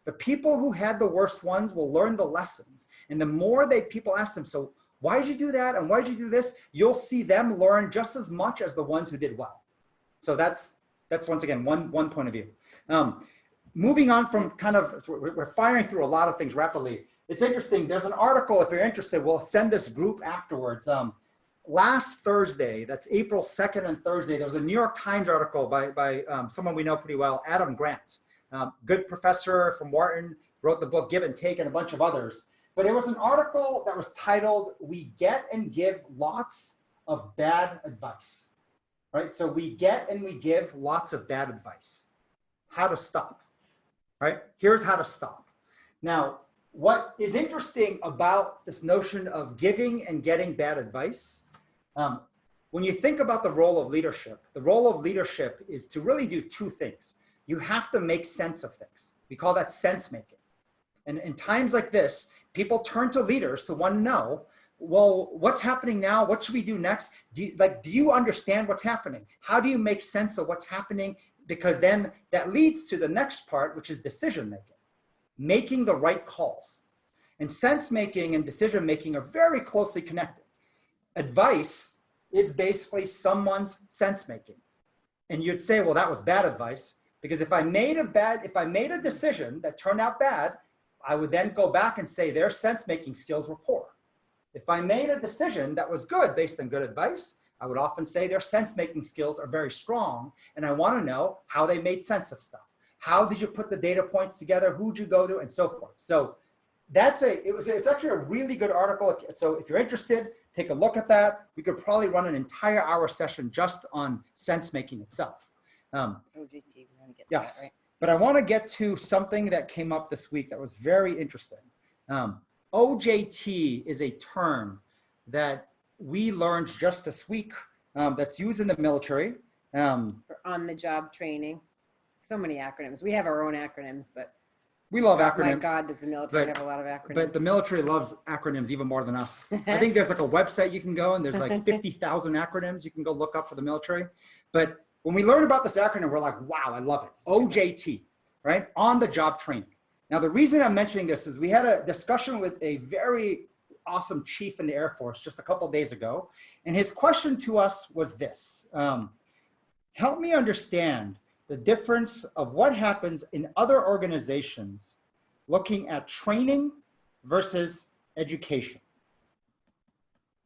The people who had the worst ones will learn the lessons. And the more people ask them, so why did you do that? And why did you do this? You'll see them learn just as much as the ones who did well. So that's once again, one point of view. Moving on from so we're firing through a lot of things rapidly. It's interesting. There's an article, if you're interested, we'll send this group afterwards. Last Thursday, that's April 2nd and Thursday, there was a New York Times article by someone we know pretty well, Adam Grant. Good professor from Wharton, wrote the book Give and Take and a bunch of others. But it was an article that was titled, "We Get and Give Lots of Bad Advice." Right? So we get and we give lots of bad advice. How to stop. Right? Here's how to stop. Now, what is interesting about this notion of giving and getting bad advice, when you think about the role of leadership is to really do 2 things. You have to make sense of things. We call that sense making. And in times like this, people turn to leaders to want to know, well, what's happening now? What should we do next? Do you understand what's happening? How do you make sense of what's happening? Because then that leads to the next part, which is decision making. Making the right calls. And sense making and decision making are very closely connected. Advice is basically someone's sense making. And you'd say, well, that was bad advice, because if I made a decision that turned out bad, I would then go back and say their sense making skills were poor. If I made a decision that was good based on good advice, I would often say their sense making skills are very strong, and I want to know how they made sense of stuff. How did you put the data points together? Who'd you go to, and so forth. So it's actually a really good article. So if you're interested, take a look at that. We could probably run an entire hour session just on sense making itself. OGT, we're gonna get to Yes. that, right? But I want to get to something that came up this week that was very interesting. OJT is a term that we learned just this week that's used in the military. For on-the-job training. So many acronyms. We have our own acronyms, but We love my acronyms. God, does the military but- have a lot of acronyms? But the military loves acronyms even more than us. I think there's like a website you can go and there's like 50,000 acronyms you can go look up for the military. But when we learned about this acronym, we're like, wow, I love it. OJT, right? On the job training. Now, the reason I'm mentioning this is we had a discussion with a very awesome chief in the Air Force just a couple of days ago. And his question to us was this. Help me understand the difference of what happens in other organizations looking at training versus education.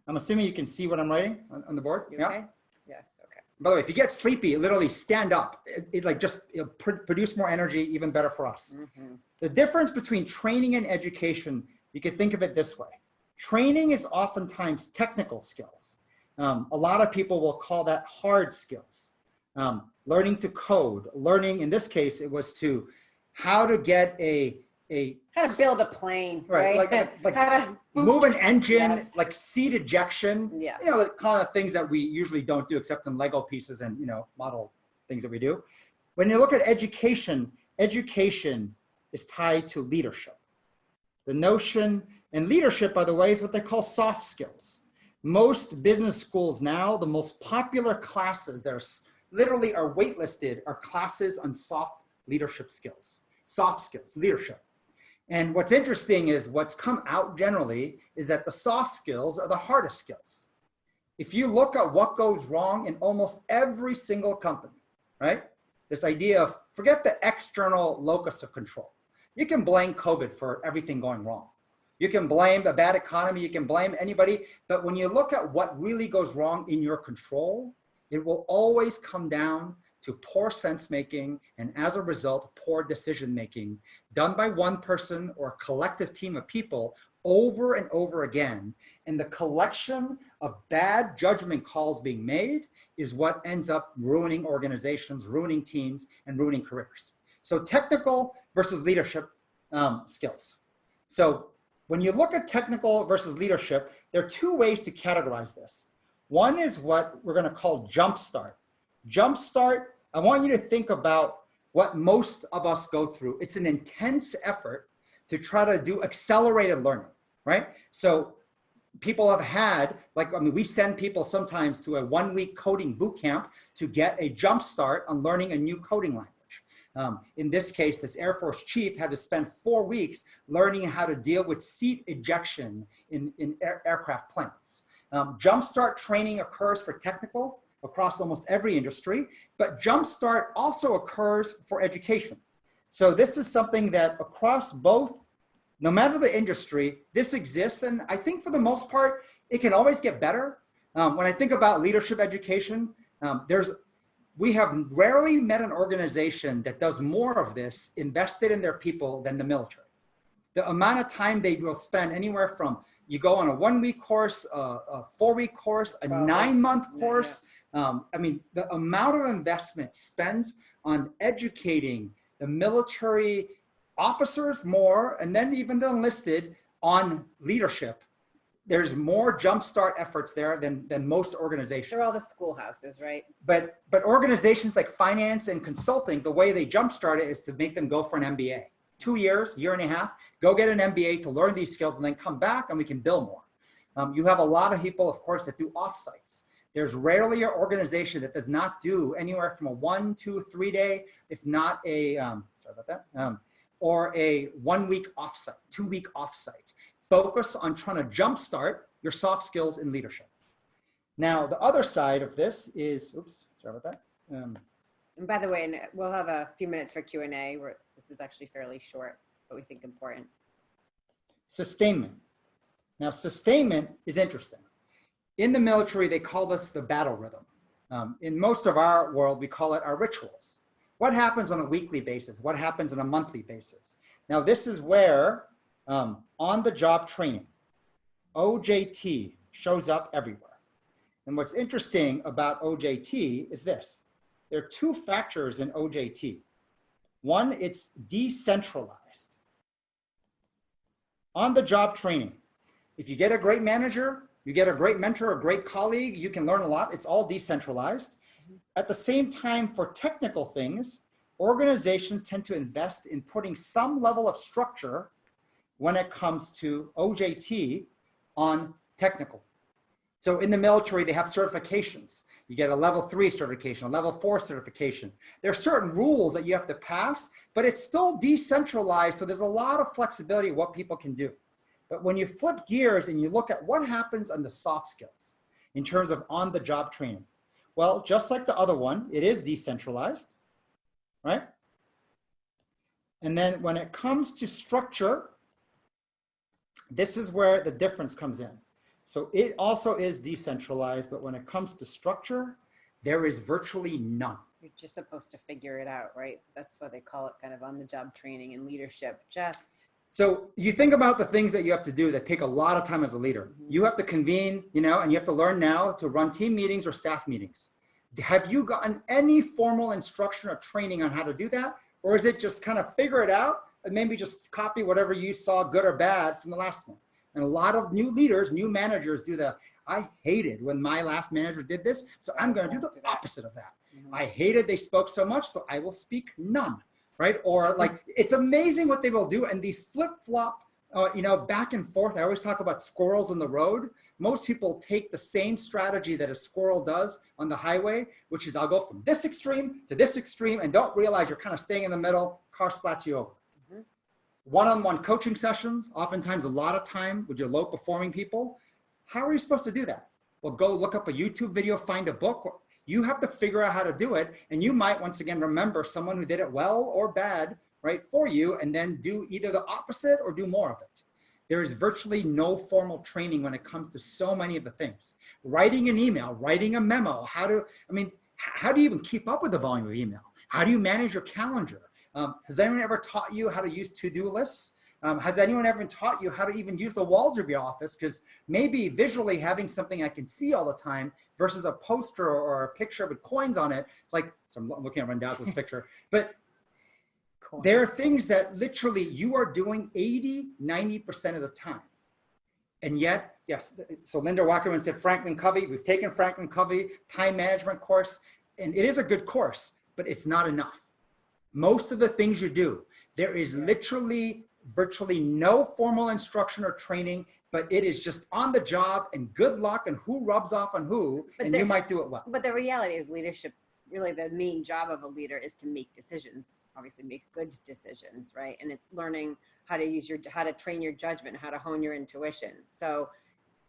I'm assuming you can see what I'm writing on the board. You okay? Yes, okay. By the way, if you get sleepy, literally stand up. It'll produce more energy, even better for us. Mm-hmm. The difference between training and education, you can think of it this way. Training is oftentimes technical skills. A lot of people will call that hard skills. Learning to code, learning, in this case, it was to how to get How to build a plane, Right, right? like How to move an engine, Yes. like seat ejection, Yeah. you know, the kind of things that we usually don't do except in Lego pieces and, you know, model things that we do. When you look at education, education is tied to leadership. The notion, and leadership, by the way, is what they call soft skills. Most business schools now, the most popular classes that are literally are waitlisted are classes on soft leadership skills, soft skills, leadership. And what's interesting is what's come out generally is that the soft skills are the hardest skills. If you look at what goes wrong in almost every single company, right? This idea of forget the external locus of control. You can blame COVID for everything going wrong. You can blame the bad economy, you can blame anybody, but when you look at what really goes wrong in your control, it will always come down to poor sense making, and as a result, poor decision making done by one person or a collective team of people over and over again. And the collection of bad judgment calls being made is what ends up ruining organizations, ruining teams, and ruining careers. So technical versus leadership skills. So when you look at technical versus leadership, there are two ways to categorize this. One is what we're going to call jumpstart. Jumpstart, I want you to think about what most of us go through. It's an intense effort to try to do accelerated learning, right? So people have had, we send people sometimes to a 1-week coding boot camp to get a jumpstart on learning a new coding language. In this case, this Air Force chief had to spend 4 weeks learning how to deal with seat ejection in aircraft planes. Jumpstart training occurs for technical across almost every industry, but Jumpstart also occurs for education. So this is something that across both, no matter the industry, this exists. And I think for the most part, it can always get better. When I think about leadership education, we have rarely met an organization that does more of this invested in their people than the military. The amount of time they will spend anywhere from you go on a 1-week course, a 4-week course, a 9-month course. The amount of investment spent on educating the military officers more, and then even the enlisted on leadership. There's more jumpstart efforts there than most organizations. They're all the schoolhouses, right? But organizations like finance and consulting, the way they jumpstart it is to make them go for an MBA. 2 years, year and a half, go get an MBA to learn these skills and then come back and we can build more. You have a lot of people, of course, that do offsites. There's rarely an organization that does not do anywhere from a 1, 2, 3 day, if not a, or a 1-week offsite, 2-week offsite. Focus on trying to jumpstart your soft skills in leadership. Now, the other side of this is, oops, sorry about that. And by the way, we'll have a few minutes for Q&A. This is actually fairly short, but we think important. Sustainment. Now, sustainment is interesting. In the military, they call this the battle rhythm. In most of our world, we call it our rituals. What happens on a weekly basis? What happens on a monthly basis? Now, this is where on-the-job training, OJT, shows up everywhere. And what's interesting about OJT is this. There are two factors in OJT. One, it's decentralized. On-the-job training. If you get a great manager, you get a great mentor, a great colleague, you can learn a lot. It's all decentralized. At the same time, for technical things, organizations tend to invest in putting some level of structure when it comes to OJT on technical. So in the military, they have certifications. You get a level 3 certification, a level 4 certification. There are certain rules that you have to pass, but it's still decentralized. So there's a lot of flexibility of what people can do. But when you flip gears and you look at what happens on the soft skills in terms of on-the-job training, well, just like the other one, it is decentralized, right? And then when it comes to structure, this is where the difference comes in. So it also is decentralized, but when it comes to structure, there is virtually none. You're just supposed to figure it out, right? That's why they call it kind of on-the-job training and leadership. So you think about the things that you have to do that take a lot of time as a leader. You have to convene, you know, and you have to learn now to run team meetings or staff meetings. Have you gotten any formal instruction or training on how to do that? Or is it just kind of figure it out and maybe just copy whatever you saw good or bad from the last one? And a lot of new leaders, new managers do the, I hated when my last manager did this, so I'm going to do the opposite of that. I hated they spoke so much, so I will speak none, right? Or like, it's amazing what they will do. And these flip-flop, you know, back and forth. I always talk about squirrels on the road. Most people take the same strategy that a squirrel does on the highway, which is I'll go from this extreme to this extreme and don't realize you're kind of staying in the middle, car splats you over. One-on-one coaching sessions, oftentimes a lot of time with your low performing people. How are you supposed to do that? Well, go look up a YouTube video, find a book. You have to figure out how to do it. And you might, once again, remember someone who did it well or bad, right, for you, and then do either the opposite or do more of it. There is virtually no formal training when it comes to so many of the things. Writing an email, writing a memo, how do you even keep up with the volume of email? How do you manage your calendar? Has anyone ever taught you how to use to-do lists? Has anyone ever taught you how to even use the walls of your office? Because maybe visually having something I can see all the time versus a poster or a picture with coins on it, like, so I'm looking at Rendazo's picture, but there are things that literally you are doing 80, 90% of the time. And yet, yes, so Linda Wackerman said Franklin Covey, we've taken Franklin Covey time management course, and it is a good course, but it's not enough. Most of the things you do, there is literally virtually no formal instruction or training, but it is just on the job and good luck and who rubs off on who, and you might do it well. But the reality is leadership, really the main job of a leader is to make decisions, obviously make good decisions, right? And it's learning how to how to train your judgment, how to hone your intuition. So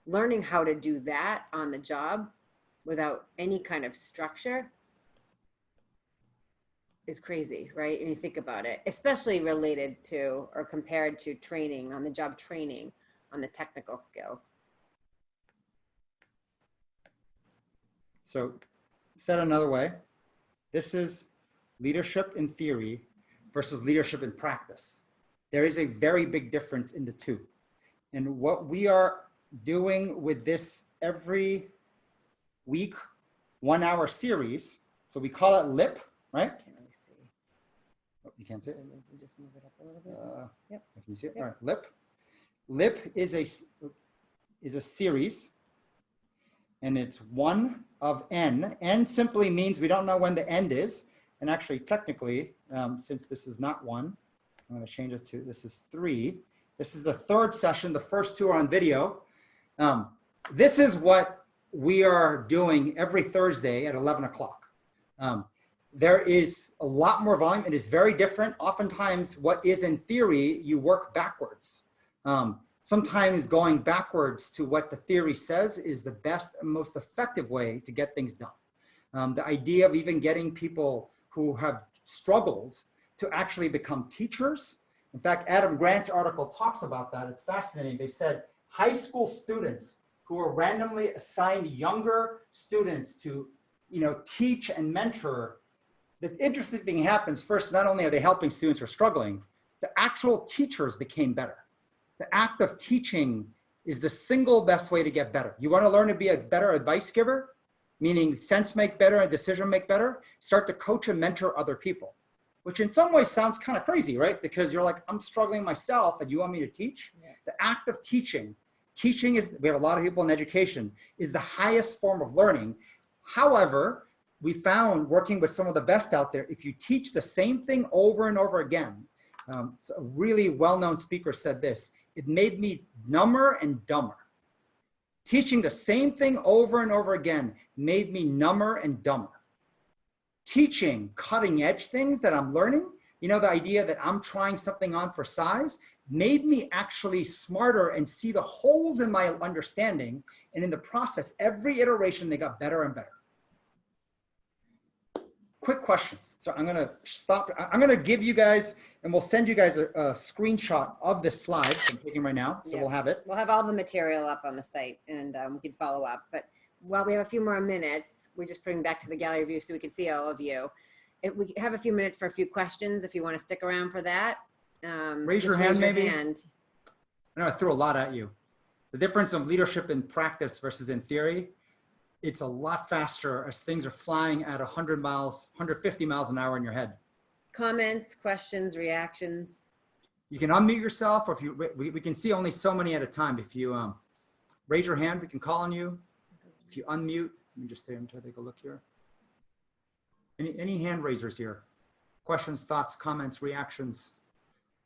learning how to do that on the job without any kind of structure is crazy, right? And you think about it, especially related to or compared to training, on the job training, on the technical skills. So said another way, this is leadership in theory versus leadership in practice. There is a very big difference in the two. And what we are doing with this every week, 1 hour series, so we call it LIP, right? Can't really see. Oh, you can't see it? Just move it up a little bit. Yep. Can you see it? Yep. All right, LIP. LIP is a series, and it's one of N. N simply means we don't know when the end is. And actually, technically, since this is not one, I'm going to change it to, this is 3. This is the 3rd session. The first 2 are on video. This is what we are doing every Thursday at 11 o'clock. There is a lot more volume. It is very different. Oftentimes, what is in theory, you work backwards. Sometimes going backwards to what the theory says is the best and most effective way to get things done. The idea of even getting people who have struggled to actually become teachers. In fact, Adam Grant's article talks about that. It's fascinating. They said high school students who are randomly assigned younger students to, you know, teach and mentor. The interesting thing happens first, not only are they helping students who are struggling, the actual teachers became better. The act of teaching is the single best way to get better. You want to learn to be a better advice giver, meaning sense make better and decision make better, start to coach and mentor other people, which in some ways sounds kind of crazy, right? Because you're like, I'm struggling myself and you want me to teach? Yeah. The act of teaching is, we have a lot of people in education, is the highest form of learning. However, we found working with some of the best out there, if you teach the same thing over and over again, so a really well-known speaker said this, it made me number and dumber. Teaching the same thing over and over again made me number and dumber. Teaching cutting edge things that I'm learning, you know, the idea that I'm trying something on for size, made me actually smarter and see the holes in my understanding. And in the process, every iteration, they got better and better. Quick questions. So I'm gonna stop. I'm gonna give you guys, and we'll send you guys a screenshot of this slide I'm taking right now. So Yeah. we'll have it. We'll have all the material up on the site, and we can follow up. But while we have a few more minutes, we're just putting back to the gallery view so we can see all of you. We have a few minutes for a few questions if you want to stick around for that. Raise your hand, maybe. I know I threw a lot at you. The difference of leadership in practice versus in theory, it's a lot faster as things are flying at 100 miles, 150 miles an hour in your head. Comments, questions, reactions. You can unmute yourself, or if you, we can see only so many at a time. If you raise your hand, we can call on you. If you unmute, let me just take a look here. Any hand raisers here? Questions, thoughts, comments, reactions?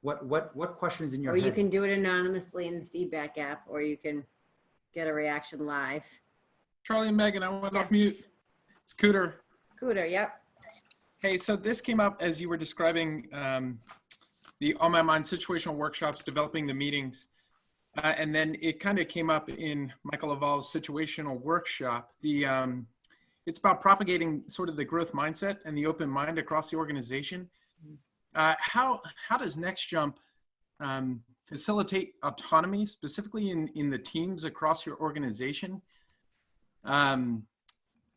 What questions in your head? Or you can do it anonymously in the feedback app, or you can get a reaction live. Charlie and Megan, I went off mute. It's Cooter. Cooter, yep. Hey, so this came up as you were describing the On My Mind situational workshops, developing the meetings. And then it kind of came up in Michael Laval's situational workshop. It's about propagating sort of the growth mindset and the open mind across the organization. How does Next Jump facilitate autonomy, specifically in the teams across your organization,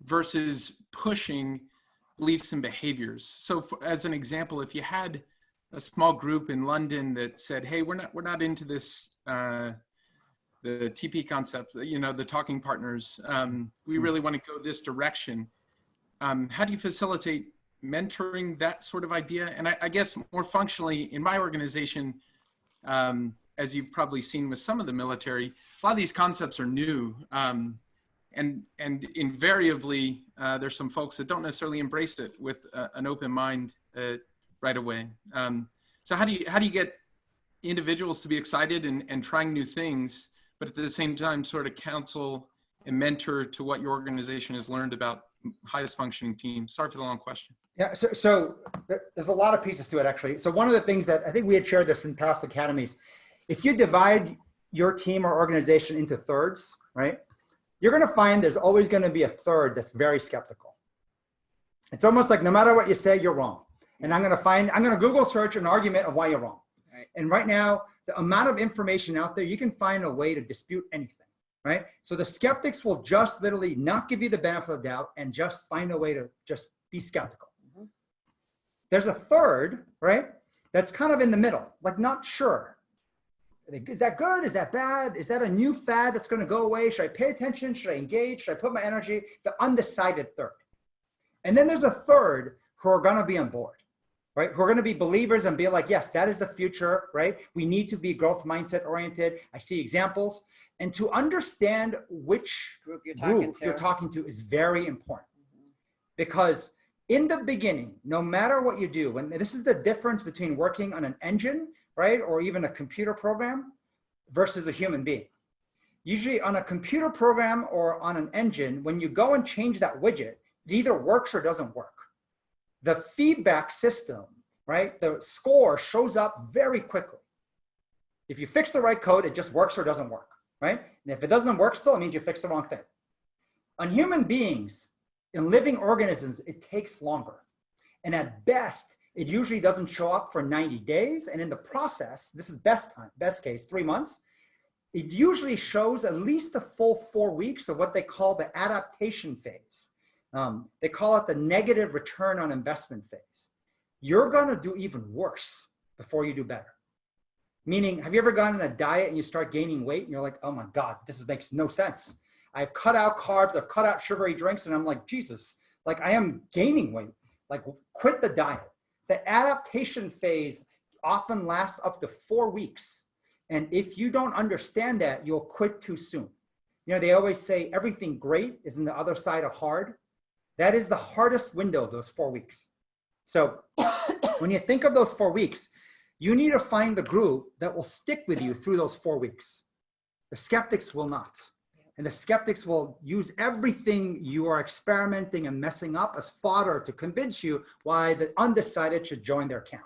versus pushing beliefs and behaviors? So as an example, if you had a small group in London that said, hey, we're not into this, the TP concept, you know, the talking partners, we really want to go this direction. How do you facilitate mentoring that sort of idea? And I guess more functionally in my organization, as you've probably seen with some of the military, a lot of these concepts are new. And invariably, there's some folks that don't necessarily embrace it with an open mind right away. So how do you get individuals to be excited and trying new things, but at the same time sort of counsel and mentor to what your organization has learned about highest functioning teams? Sorry for the long question. Yeah, so there's a lot of pieces to it, actually. So one of the things that I think we had shared this in past academies, if you divide your team or organization into thirds, right, you're going to find there's always going to be a third that's very skeptical. It's almost like no matter what you say, you're wrong. And I'm going to Google search an argument of why you're wrong. Right. And right now, the amount of information out there, you can find a way to dispute anything, right? So the skeptics will just literally not give you the benefit of the doubt and just find a way to just be skeptical. Mm-hmm. There's a third, right, that's kind of in the middle, like not sure. Is that good? Is that bad? Is that a new fad that's going to go away? Should I pay attention? Should I engage? Should I put my energy? The undecided third. And then there's a third who are going to be on board, right? Who are going to be believers and be like, yes, that is the future, right? We need to be growth mindset oriented. I see examples. And to understand which group you're talking to is very important. Mm-hmm. Because in the beginning, no matter what you do, and this is the difference between working on an engine, right, or even a computer program versus a human being. Usually on a computer program or on an engine, when you go and change that widget, it either works or doesn't work. The feedback system, right, the score shows up very quickly. If you fix the right code, it just works or doesn't work, right? And if it doesn't work still, it means you fixed the wrong thing. On human beings, in living organisms, it takes longer. And at best, it usually doesn't show up for 90 days. And in the process, this is best case, 3 months. It usually shows at least a full 4 weeks of what they call the adaptation phase. They call it the negative return on investment phase. You're going to do even worse before you do better. Meaning, have you ever gone on a diet and you start gaining weight and you're like, oh my God, makes no sense. I've cut out carbs, I've cut out sugary drinks, and I'm like, Jesus, like I am gaining weight. Like quit the diet. The adaptation phase often lasts up to 4 weeks. And if you don't understand that, you'll quit too soon. You know, they always say everything great is in the other side of hard. That is the hardest window of those 4 weeks. So when you think of those 4 weeks, you need to find the group that will stick with you through those 4 weeks. The skeptics will not. And the skeptics will use everything you are experimenting and messing up as fodder to convince you why the undecided should join their camp.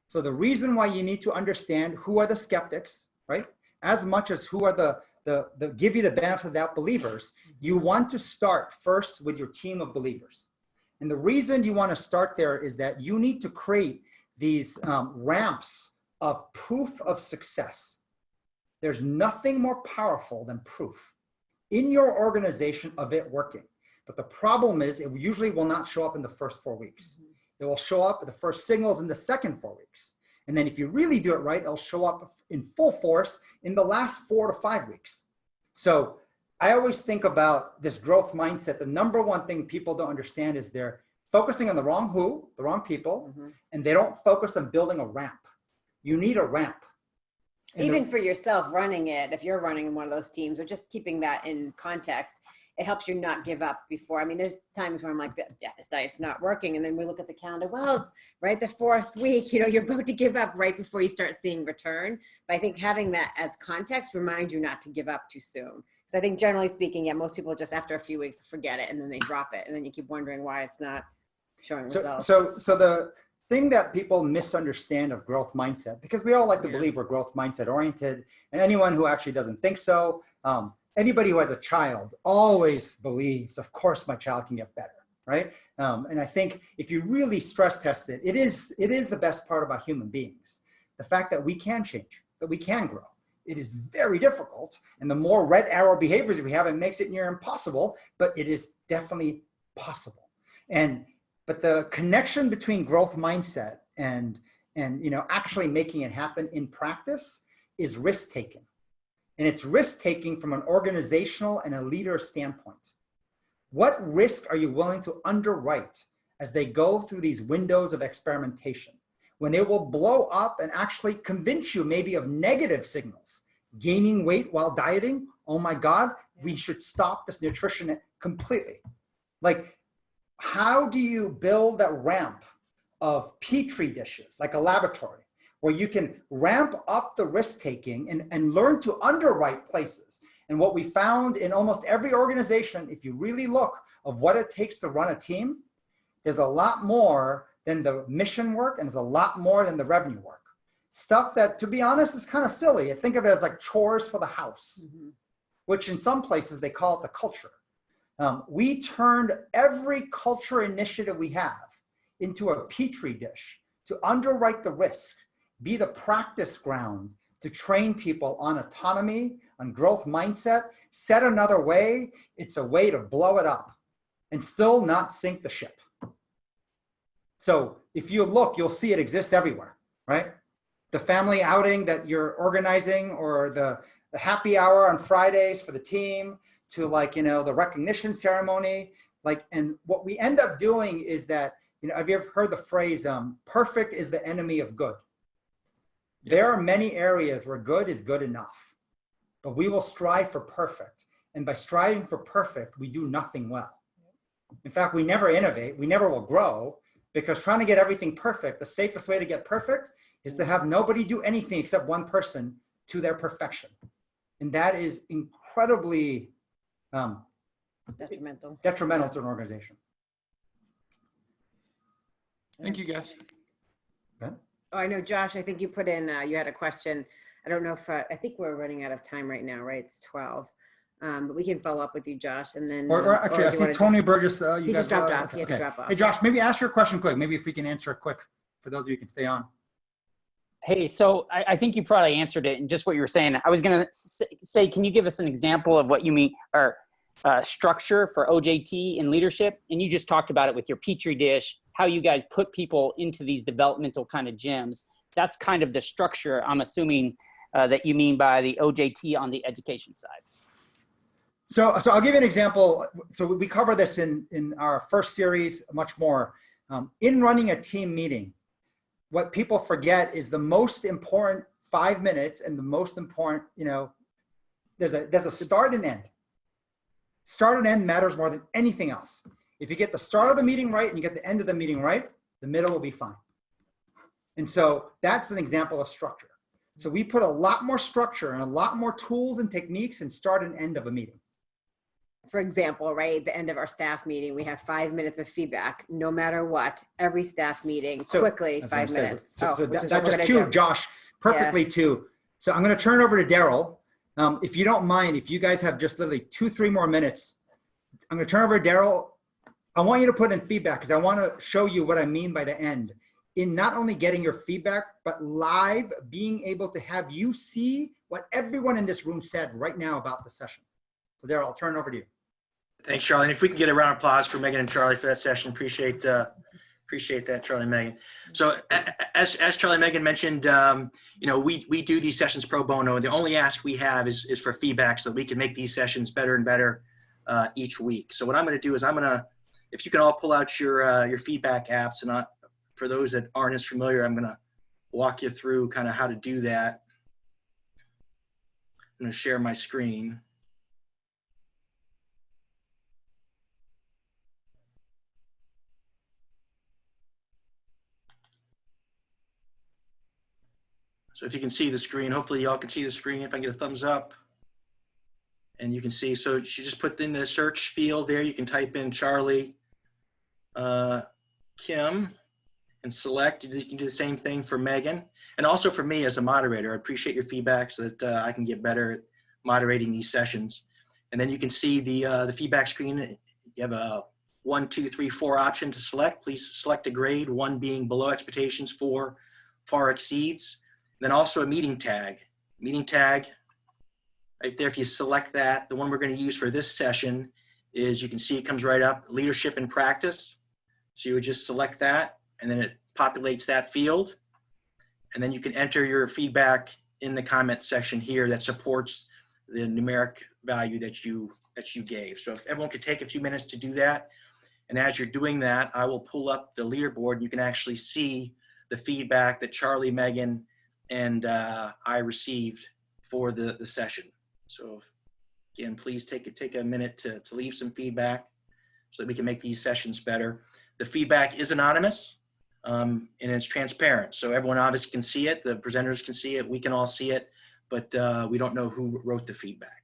So the reason why you need to understand who are the skeptics, right? As much as who are the give you the benefit of doubt believers, you want to start first with your team of believers. And the reason you want to start there is that you need to create these ramps of proof of success. There's nothing more powerful than proof in your organization of it working. But the problem is it usually will not show up in the first 4 weeks. It will show up at the first signals in the second 4 weeks. And then if you really do it right, it'll show up in full force in the last 4 to 5 weeks. So I always think about this growth mindset. The number one thing people don't understand is they're focusing on the wrong people, and they don't focus on building a ramp. You need a ramp. And Even for yourself running it, if you're running in one of those teams, or just keeping that in context, it helps you not give up before. I mean, there's times where I'm like, yeah, this diet's not working. And then we look at the calendar, well, it's right the 4th week, you know, you're about to give up right before you start seeing return. But I think having that as context reminds you not to give up too soon. Because I think generally speaking, yeah, most people just after a few weeks forget it and then they drop it. And then you keep wondering why it's not showing results. So the thing that people misunderstand of growth mindset, because we all like to believe we're growth mindset oriented, and anyone who actually doesn't think so, anybody who has a child always believes, of course my child can get better, right? And I think if you really stress test it, it is the best part about human beings. The fact that we can change, that we can grow. It is very difficult, and the more red arrow behaviors we have, it makes it near impossible, but it is definitely possible. But the connection between growth mindset and you know actually making it happen in practice is risk taking. And it's risk taking from an organizational and a leader standpoint. What risk are you willing to underwrite as they go through these windows of experimentation, when it will blow up and actually convince you maybe of negative signals? Gaining weight while dieting, oh my God, we should stop this nutrition completely. Like, how do you build that ramp of petri dishes, like a laboratory, where you can ramp up the risk taking and learn to underwrite places? And what we found in almost every organization, if you really look of what it takes to run a team, there's a lot more than the mission work, and there's a lot more than the revenue work. Stuff that, to be honest, is kind of silly. I think of it as like chores for the house, which in some places they call it the culture. We turned every culture initiative we have into a petri dish to underwrite the risk, be the practice ground to train people on autonomy, on growth mindset. Said another way, it's a way to blow it up and still not sink the ship. So if you look, you'll see it exists everywhere, right? The family outing that you're organizing, or the happy hour on Fridays for the team, to like, you know, the recognition ceremony, like, and what we end up doing is that, you know, have you ever heard the phrase, perfect is the enemy of good? Yes. There are many areas where good is good enough, but we will strive for perfect. And by striving for perfect, we do nothing well. In fact, we never innovate, we never will grow, because trying to get everything perfect, the safest way to get perfect is to have nobody do anything except one person to their perfection. And that is incredibly detrimental to an organization. Thank you, guys. Ben? Oh, I know, Josh, I think you put in, you had a question. I don't know if, I think we're running out of time right now, right? It's 12. But we can follow up with you, Josh, and then. Or actually, I see Tony Burgess. He just dropped off. He had to drop off. Hey, Josh, maybe ask your question quick. Maybe if we can answer it quick for those of you who can stay on. Hey, so I think you probably answered it in just what you were saying. I was going to say, can you give us an example of what you mean, or structure for OJT in leadership? And you just talked about it with your Petri dish, how you guys put people into these developmental kind of gyms. that's kind of the structure I'm assuming that you mean by the OJT on the education side. So I'll give you an example. So we cover this in our first series, much more. In running a team meeting, what people forget is the most important 5 minutes and the most important, there's a start and end. Start and end matters more than anything else. If you get the start of the meeting right and you get the end of the meeting right, the middle will be fine. And so that's an example of structure. So we put a lot more structure and a lot more tools and techniques in start and end of a meeting. For example, right, at the end of our staff meeting, we have 5 minutes of feedback, no matter what, every staff meeting, quickly, that's what I'm 5 saying. minutes. So which is that what we're just gonna cued do. Josh perfectly too. So I'm going to turn it over to Daryl. If you don't mind, if you guys have just literally 2-3 more minutes, I'm going to turn over to Daryl. I want you to put in feedback because I want to show you what I mean by the end. In not only getting your feedback, but live being able to have you see what everyone in this room said right now about the session. So Daryl, I'll turn it over to you. Thanks, Charlie. And if we can get a round of applause for Megan and Charlie for that session, appreciate that, Charlie and Megan. So as Charlie and Megan mentioned, we do these sessions pro bono, and the only ask we have is for feedback so that we can make these sessions better and better each week. So what I'm going to do is if you can all pull out your feedback apps, and for those that aren't as familiar, I'm going to walk you through kind of how to do that. I'm going to share my screen. So if you can see the screen, hopefully y'all can see the screen. If I can get a thumbs up, and you can see, so you just put in the search field there, you can type in Charlie, Kim, and select. You can do the same thing for Megan, and also for me as a moderator. I appreciate your feedback so that I can get better at moderating these sessions. And then you can see the feedback screen. You have a 1, 2, 3, 4 option to select. Please select a grade, 1 being below expectations, 4 far exceeds. Then also a meeting tag. Meeting tag, right there, if you select that, the one we're going to use for this session is, you can see it comes right up, leadership and practice. So you would just select that, and then it populates that field. And then you can enter your feedback in the comment section here that supports the numeric value that you gave. So if everyone could take a few minutes to do that. And as you're doing that, I will pull up the leaderboard, and you can actually see the feedback that Charlie, Megan, and I received for the session. So again, please take a minute to leave some feedback so that we can make these sessions better. The feedback is anonymous, and it's transparent. So everyone obviously can see it. The presenters can see it. We can all see it, but we don't know who wrote the feedback.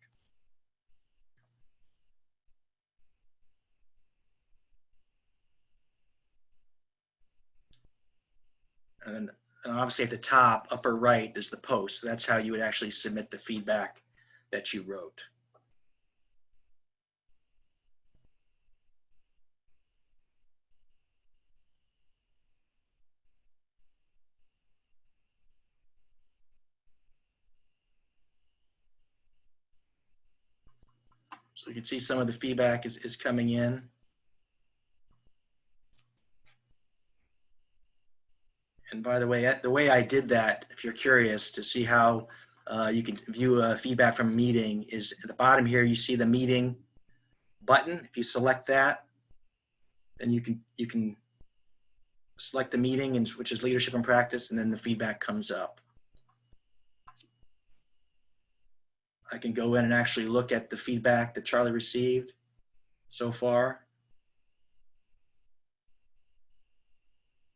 And obviously at the top, upper right, is the post. So that's how you would actually submit the feedback that you wrote. So you can see some of the feedback is coming in. And by the way I did that, if you're curious to see how you can view feedback from a meeting, is at the bottom here, you see the meeting button. If you select that, then you can select the meeting, which is leadership and practice, and then the feedback comes up. I can go in and actually look at the feedback that Charlie received so far.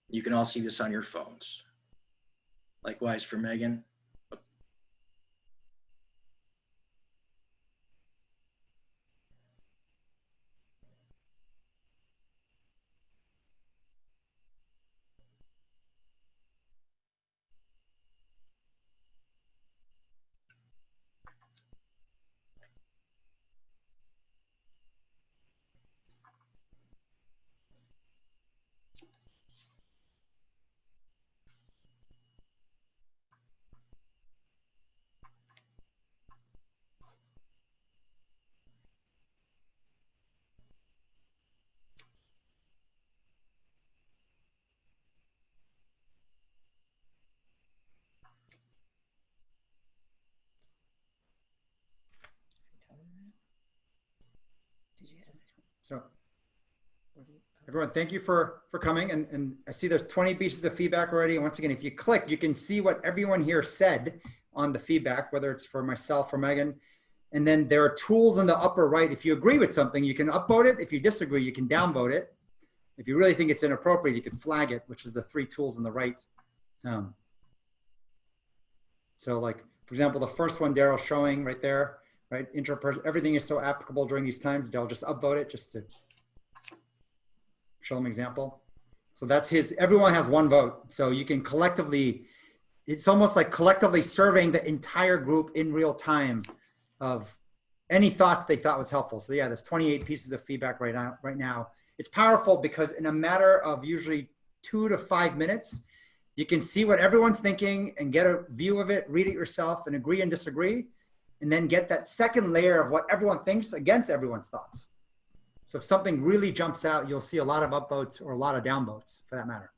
You can all see this on your phones. Likewise for Megan. So everyone, thank you for coming. And I see there's 20 pieces of feedback already. And once again, if you click, you can see what everyone here said on the feedback, whether it's for myself or Megan. And then there are tools in the upper right. If you agree with something, you can upvote it. If you disagree, you can downvote it. If you really think it's inappropriate, you can flag it, which is the 3 tools on the right. So like, for example, the first one Daryl's showing right there, right? Interpersonal, everything is so applicable during these times. Daryl just upvote it just to show them example. So that's his, everyone has 1 vote. So you can collectively, it's almost like collectively surveying the entire group in real time of any thoughts they thought was helpful. So yeah, there's 28 pieces of feedback right now. It's powerful because in a matter of usually 2 to 5 minutes, you can see what everyone's thinking and get a view of it, read it yourself and agree and disagree, and then get that second layer of what everyone thinks against everyone's thoughts. So if something really jumps out, you'll see a lot of upvotes or a lot of downvotes for that matter.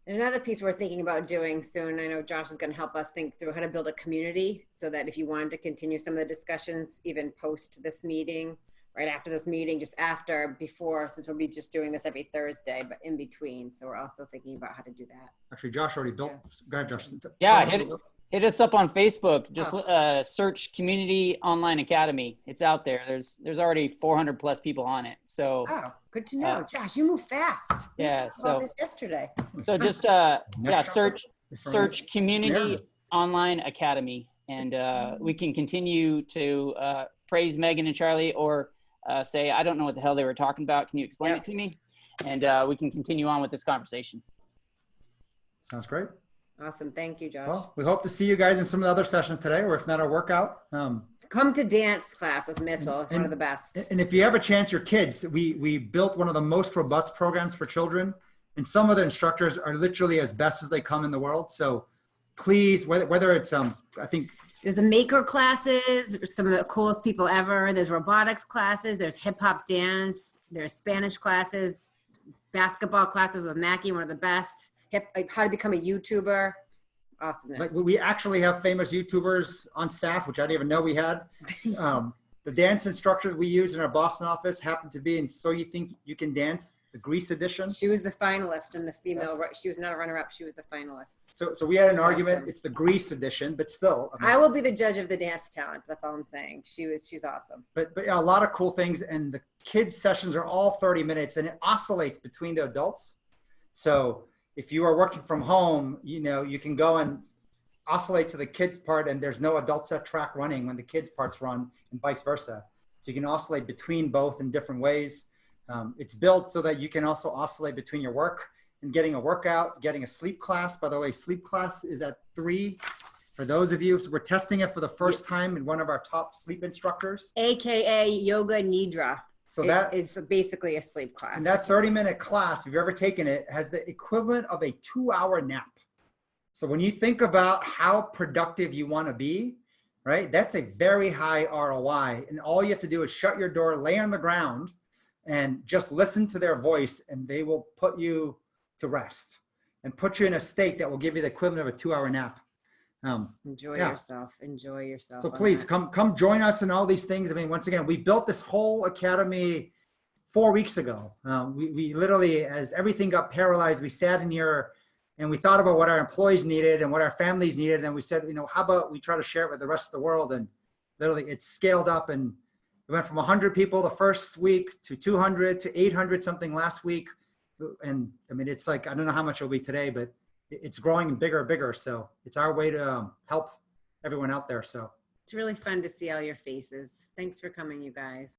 And another piece we're thinking about doing soon, I know Josh is going to help us think through how to build a community so that if you wanted to continue some of the discussions, even post this meeting, right after this meeting, just after, before, since we'll be just doing this every Thursday, but in between. So we're also thinking about how to do that. Actually, Josh already built. Go ahead, Josh. Yeah, hit us up on Facebook. Just search Community Online Academy. It's out there. There's already 400 plus people on it. So good to know. Josh, you move fast. We Yeah. just talked about this yesterday. So just search Community Online Academy, and we can continue to praise Megan and Charlie, or say, I don't know what the hell they were talking about. Can you explain it to me? And we can continue on with this conversation. Sounds great. Awesome. Thank you, Josh. Well, we hope to see you guys in some of the other sessions today, or if not, our workout. Come to dance class with Mitchell. It's one of the best. And if you have a chance, your kids, we built one of the most robust programs for children. And some of the instructors are literally as best as they come in the world. So please, whether it's, I think, there's a maker classes, some of the coolest people ever. There's robotics classes. There's hip hop dance. There's Spanish classes, basketball classes with Mackie, one of the best. How to become a YouTuber. Awesomeness. Like we actually have famous YouTubers on staff, which I didn't even know we had. The dance instructors we use in our Boston office happen to be in So You Think You Can Dance, the Grease edition. She was the finalist in the female. Yes. She was not a runner-up. She was the finalist. So we had an argument. Awesome. It's the Grease edition, but still. I will be the judge of the dance talent. That's all I'm saying. She's awesome. But yeah, a lot of cool things. And the kids sessions are all 30 minutes and it oscillates between the adults. So if you are working from home, you can go and oscillate to the kids part, and there's no adult set track running when the kids parts run, and vice versa. So you can oscillate between both in different ways. It's built so that you can also oscillate between your work and getting a workout, getting a sleep class. By the way, sleep class is at 3 for those of you. So we're testing it for the first time in one of our top sleep instructors. AKA Yoga Nidra. So that is basically a sleep class. And that 30-minute class, if you've ever taken it, has the equivalent of a 2-hour nap. So when you think about how productive you want to be, right, that's a very high ROI. And all you have to do is shut your door, lay on the ground, and just listen to their voice, and they will put you to rest and put you in a state that will give you the equivalent of a 2-hour nap. Enjoy yourself. Enjoy yourself. So please come join us in all these things. I mean, once again, we built this whole academy 4 weeks ago. We literally, as everything got paralyzed, we sat in here and we thought about what our employees needed and what our families needed. And we said, how about we try to share it with the rest of the world? And literally it's scaled up, and it went from 100 people the first week to 200 to 800 something last week. And I mean, it's like, I don't know how much it'll be today, but it's growing bigger and bigger. So it's our way to help everyone out there. So it's really fun to see all your faces. Thanks for coming, you guys.